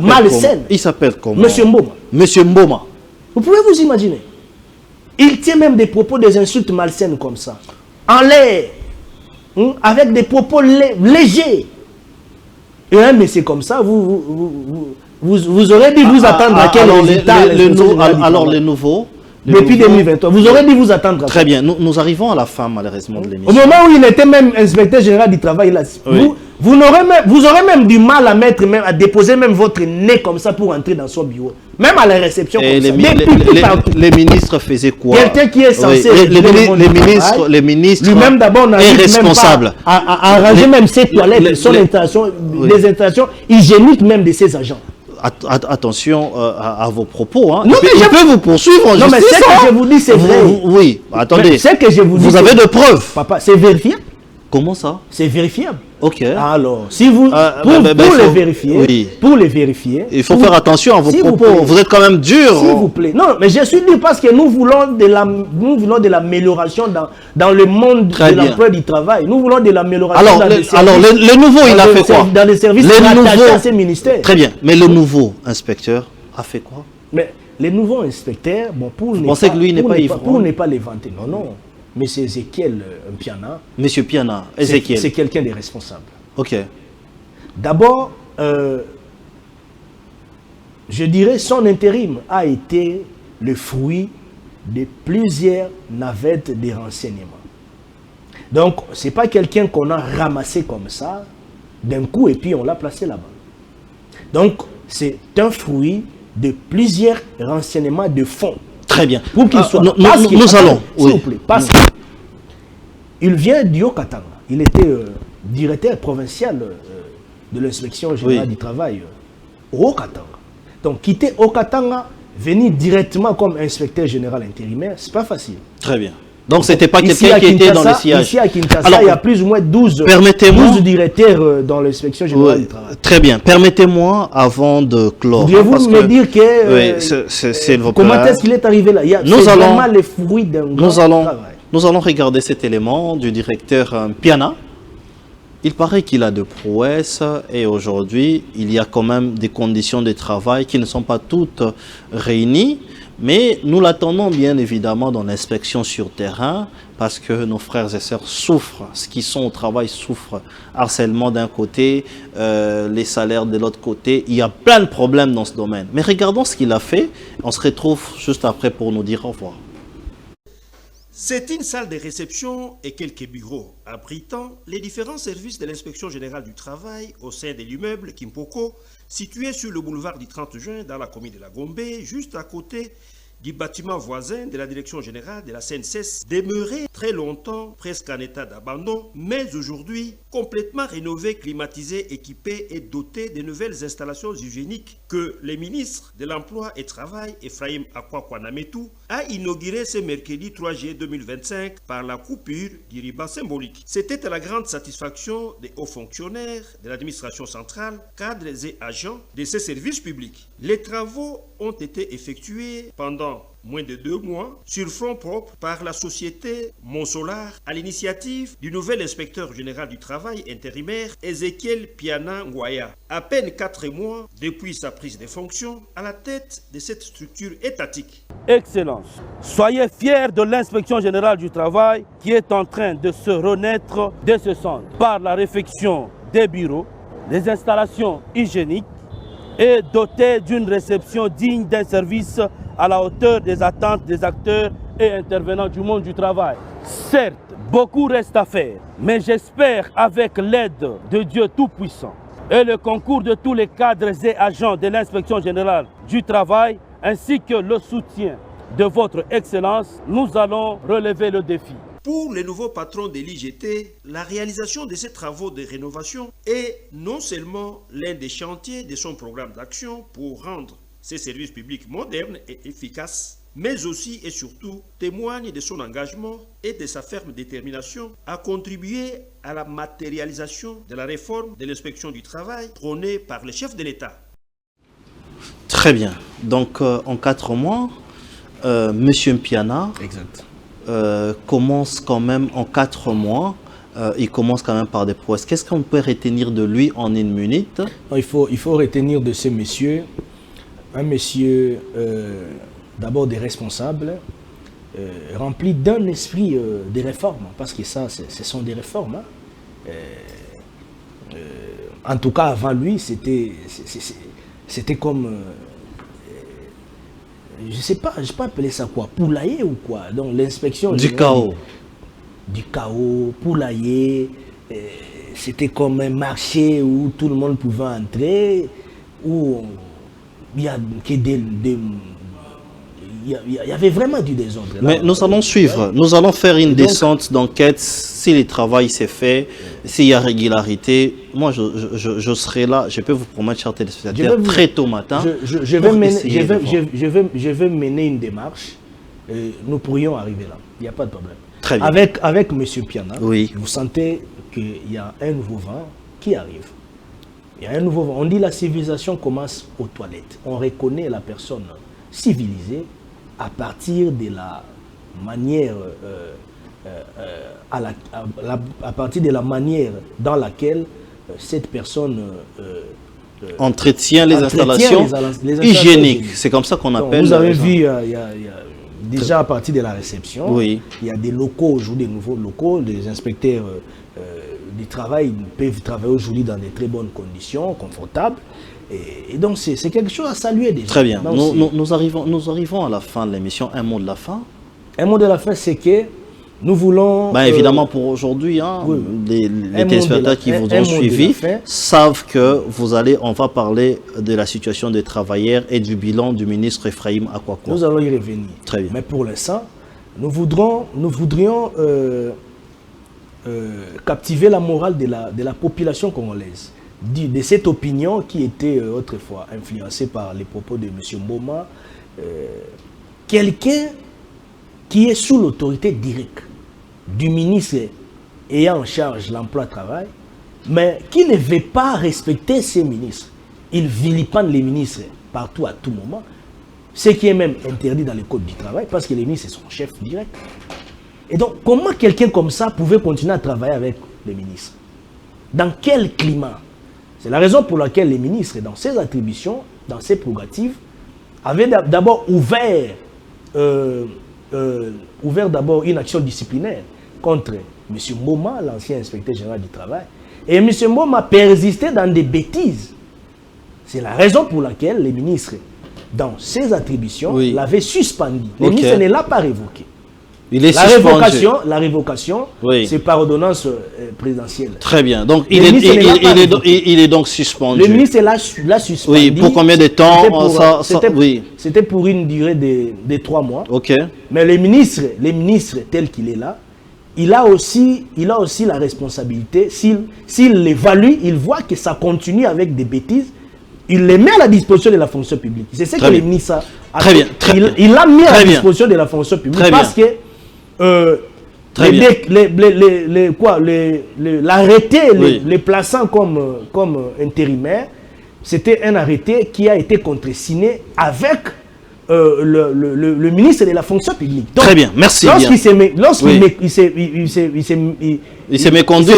malsaines. Il s'appelle comment? Monsieur Mboma. Monsieur Mboma. Vous pouvez vous imaginer. Il tient même des propos, des insultes malsaines comme ça. En l'air. Avec des propos légers. Et un monsieur comme ça, vous aurez dit vous attendre à quel résultat. Alors les nouveaux. Depuis 2023. Vous aurez dit vous attendre. Très bien. Nous arrivons à la fin, malheureusement, de l'émission. Au moment où il était même inspecteur général du travail, là, oui. vous aurez même du mal à déposer même votre nez comme ça pour entrer dans son bureau. Même à la réception. Et les ministres faisaient quoi? Quelqu'un qui est censé... Les ministres lui-même d'abord est responsable. À arranger même ses toilettes, son installation, les installations hygiéniques même de ses agents. Attention à vos propos. Hein. Non, mais je peux vous poursuivre en justice. Non, mais ce que je vous dis, c'est vrai. Oui, attendez. Ce que je vous dis, vous avez de preuves. Papa, c'est vérifiable. Comment ça? C'est vérifiable. Ok. Alors, si vous... pour les vérifier... Il faut faire attention à vos propos. Vous êtes quand même dur. S'il vous plaît. Non, mais je suis dur parce que nous voulons de l'amélioration dans le monde de l'emploi du travail. Nous voulons de l'amélioration dans les services. Alors, le nouveau, il a fait quoi? Dans les services rattachés à ces ministères. Très bien. Mais le nouveau inspecteur a fait quoi? Mais les nouveaux inspecteurs, bon, pour ne pas les vanter, non. Mais c'est Ezekiel Piana. Monsieur Piana, Ezekiel. C'est quelqu'un de responsable. Ok. D'abord, je dirais son intérim a été le fruit de plusieurs navettes de renseignements. Donc, ce n'est pas quelqu'un qu'on a ramassé comme ça, d'un coup, et puis on l'a placé là-bas. Donc, c'est un fruit de plusieurs renseignements de fond. Très bien. Pour qu'il soit... Nous allons. S'il vous plaît. Parce qu'il vient du Haut-Katanga. Il était directeur provincial de l'inspection générale du travail au Haut-Katanga. Donc, quitter Haut-Katanga, venir directement comme inspecteur général intérimaire, c'est pas facile. Très bien. Donc, ce n'était pas quelqu'un qui était dans le sillage. Ici à Kinshasa, il y a plus ou moins 12 directeurs dans l'inspection générale du travail. Très bien. Permettez-moi, avant de clore... Pourriez-vous me dire que... comment est-ce qu'il est arrivé là? C'est vraiment les fruits d'un grand travail. Nous allons regarder cet élément du directeur Piana. Il paraît qu'il a de prouesses et aujourd'hui, il y a quand même des conditions de travail qui ne sont pas toutes réunies. Mais nous l'attendons bien évidemment dans l'inspection sur terrain parce que nos frères et sœurs souffrent. Ceux qui sont au travail souffrent. Harcèlement d'un côté, les salaires de l'autre côté. Il y a plein de problèmes dans ce domaine. Mais regardons ce qu'il a fait. On se retrouve juste après pour nous dire au revoir. C'est une salle de réception et quelques bureaux abritant les différents services de l'inspection générale du travail au sein de l'immeuble Kimpoko, situé sur le boulevard du 30 juin dans la commune de la Gombe, juste à côté du bâtiment voisin de la direction générale de la CNSS, demeuré très longtemps presque en état d'abandon, mais aujourd'hui complètement rénové, climatisé, équipé et doté de nouvelles installations hygiéniques que le ministre de l'Emploi et Travail, Ephraim Akwa-Kwanametou, a inauguré ce mercredi 3 juillet 2025 par la coupure du ruban symbolique. C'était à la grande satisfaction des hauts fonctionnaires de l'administration centrale, cadres et agents de ces services publics. Les travaux ont été effectués pendant moins de 2 mois sur fonds propres par la société Monsolar à l'initiative du nouvel inspecteur général du travail intérimaire Ezekiel Piana Ngwaya. À peine 4 mois depuis sa prise de fonction à la tête de cette structure étatique. Excellence, soyez fiers de l'inspection générale du travail qui est en train de se renaître de ce centre par la réfection des bureaux, des installations hygiéniques et doté d'une réception digne d'un service à la hauteur des attentes des acteurs et intervenants du monde du travail. Certes, beaucoup reste à faire, mais j'espère avec l'aide de Dieu Tout-Puissant et le concours de tous les cadres et agents de l'inspection générale du travail, ainsi que le soutien de votre Excellence, nous allons relever le défi. Pour le nouveau patron de l'IGT, la réalisation de ces travaux de rénovation est non seulement l'un des chantiers de son programme d'action pour rendre ces services publics modernes et efficaces, mais aussi et surtout témoigne de son engagement et de sa ferme détermination à contribuer à la matérialisation de la réforme de l'inspection du travail prônée par le chef de l'État. Très bien. Donc, en 4 mois, Monsieur Mpiana commence quand même en 4 mois. Il commence quand même par des prouesses. Qu'est-ce qu'on peut retenir de lui en 1 minute? Il faut retenir de ce monsieur, un monsieur d'abord des responsables, rempli d'un esprit de réforme, parce que ça, ce sont des réformes. Hein. En tout cas, avant lui, c'était comme... je sais pas appeler ça quoi, poulailler ou quoi. Donc l'inspection... Du chaos. Du chaos, poulailler. C'était comme un marché où tout le monde pouvait entrer, où il y avait vraiment du désordre. Mais nous allons suivre, nous allons faire une descente d'enquête. Si le travail s'est fait, s'il y a régularité, moi je serai là, je peux vous promettre, chers téléspectateurs, très tôt matin. Je vais mener une démarche, nous pourrions arriver là, il n'y a pas de problème. Très bien. Avec M. Piana, oui. Vous sentez qu'il y a un nouveau vent qui arrive. Il y a un nouveau vent. On dit la civilisation commence aux toilettes. On reconnaît la personne civilisée à partir de la manière, à partir de la manière dans laquelle cette personne entretient les installations hygiéniques. C'est comme ça qu'on appelle. Vous avez vu, déjà à partir de la réception, oui. Il y a des locaux aujourd'hui, des nouveaux locaux, des inspecteurs du travail peuvent travailler aujourd'hui dans de très bonnes conditions, confortables. Et donc c'est quelque chose à saluer déjà. Très bien. Nous arrivons à la fin de l'émission. Un mot de la fin. Un mot de la fin, c'est que nous voulons... évidemment pour aujourd'hui, hein, oui. les téléspectateurs qui vous ont suivi savent que on va parler de la situation des travailleurs et du bilan du ministre Ephraim Akwa-Kwanametou. Nous allons y revenir. Très bien. Mais pour l'instant, nous voudrions captiver la morale de la population congolaise, de cette opinion qui était autrefois influencée par les propos de M. Mboma, quelqu'un qui est sous l'autorité directe du ministre ayant en charge l'emploi-travail, mais qui ne veut pas respecter ses ministres. Il vilipende les ministres partout, à tout moment, ce qui est même interdit dans le code du travail, parce que les ministres sont son chef direct. Et donc, comment quelqu'un comme ça pouvait continuer à travailler avec les ministres? Dans quel climat? C'est la raison pour laquelle les ministres, dans ses attributions, dans ses prérogatives, avaient d'abord ouvert d'abord une action disciplinaire contre M. Mboma, l'ancien inspecteur général du travail. Et M. Mboma persistait dans des bêtises. C'est la raison pour laquelle les ministres, dans ses attributions, l'avaient suspendu. Le ministre ne l'a pas révoqué. Il est La suspendu. révocation, Oui. c'est par ordonnance présidentielle. Très bien. Donc, Le ministre n'est pas révoqué. il est donc suspendu. Le ministre l'a suspendu. Oui, pour combien de temps? Oui. C'était pour une durée de 3 mois. Ok. Mais le ministre tel qu'il est là, il a aussi la responsabilité. S'il l'évalue, il voit que ça continue avec des bêtises, il les met à la disposition de la fonction publique. C'est ce que le ministre a Très bien. Il l'a mis à la disposition de la fonction publique parce que l'arrêté, les plaçant comme intérimaires, c'était un arrêté qui a été contresigné avec le ministre de la fonction publique. Donc, très bien, merci. Lorsqu'il s'est méconduit,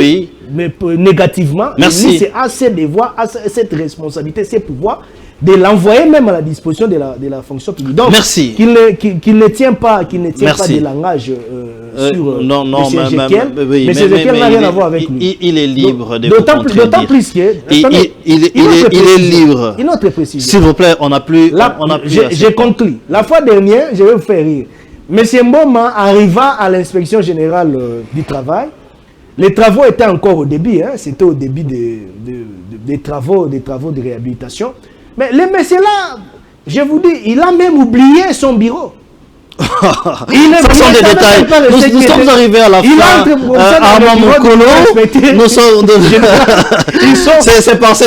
oui, mais négativement, merci. Le ministre a ses devoirs, a cette responsabilité, ses pouvoirs, de l'envoyer même à la disposition de la fonction publique. Donc, merci. Qu'il ne tient pas de langage sur non, mais Ezekiel n'a rien à voir avec lui. Il est libre de d'autant plus que il est libre. Une autre précision. S'il vous plaît, on n'a plus. J'ai conclu. La fois dernière, je vais vous faire rire. Monsieur Mboma arriva à l'inspection générale du travail. Les travaux étaient encore au début. C'était au début des travaux de réhabilitation. Mais le monsieur là, je vous dis, il a même oublié son bureau. Ce sont des détails. Nous sommes arrivés à la fin. C'est parce que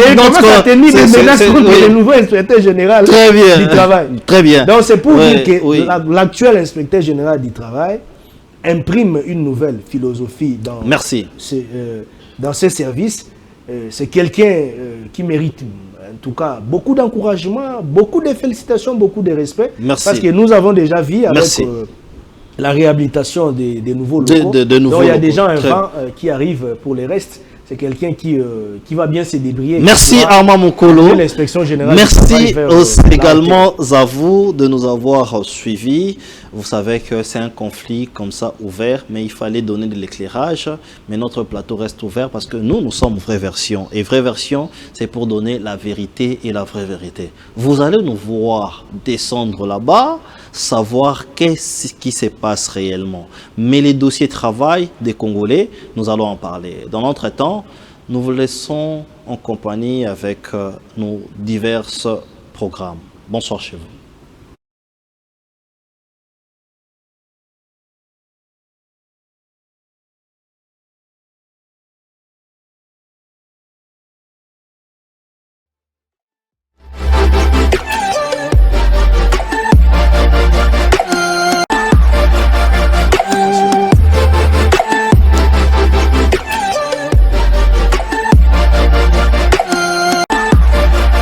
le nouveau inspecteur général du travail. Très bien. Donc c'est pour dire que l'actuel inspecteur général du travail imprime une nouvelle philosophie dans ses services. C'est quelqu'un qui mérite en tout cas beaucoup d'encouragement, beaucoup de félicitations, beaucoup de respect. Merci. Parce que nous avons déjà vu avec la réhabilitation des nouveaux locaux. Donc il y a des gens qui arrivent pour les restes. C'est quelqu'un qui va bien se débrouiller. Merci Armand Mokolo. L'inspection générale. Merci également à vous de nous avoir suivis. Vous savez que c'est un conflit comme ça ouvert, mais il fallait donner de l'éclairage. Mais notre plateau reste ouvert parce que nous sommes Vraie Version. Et Vraie Version, c'est pour donner la vérité et la vraie vérité. Vous allez nous voir descendre là-bas, savoir qu'est-ce qui se passe réellement. Mais les dossiers travail des Congolais, nous allons en parler. Dans l'entretemps, nous vous laissons en compagnie avec nos divers programmes. Bonsoir chez vous.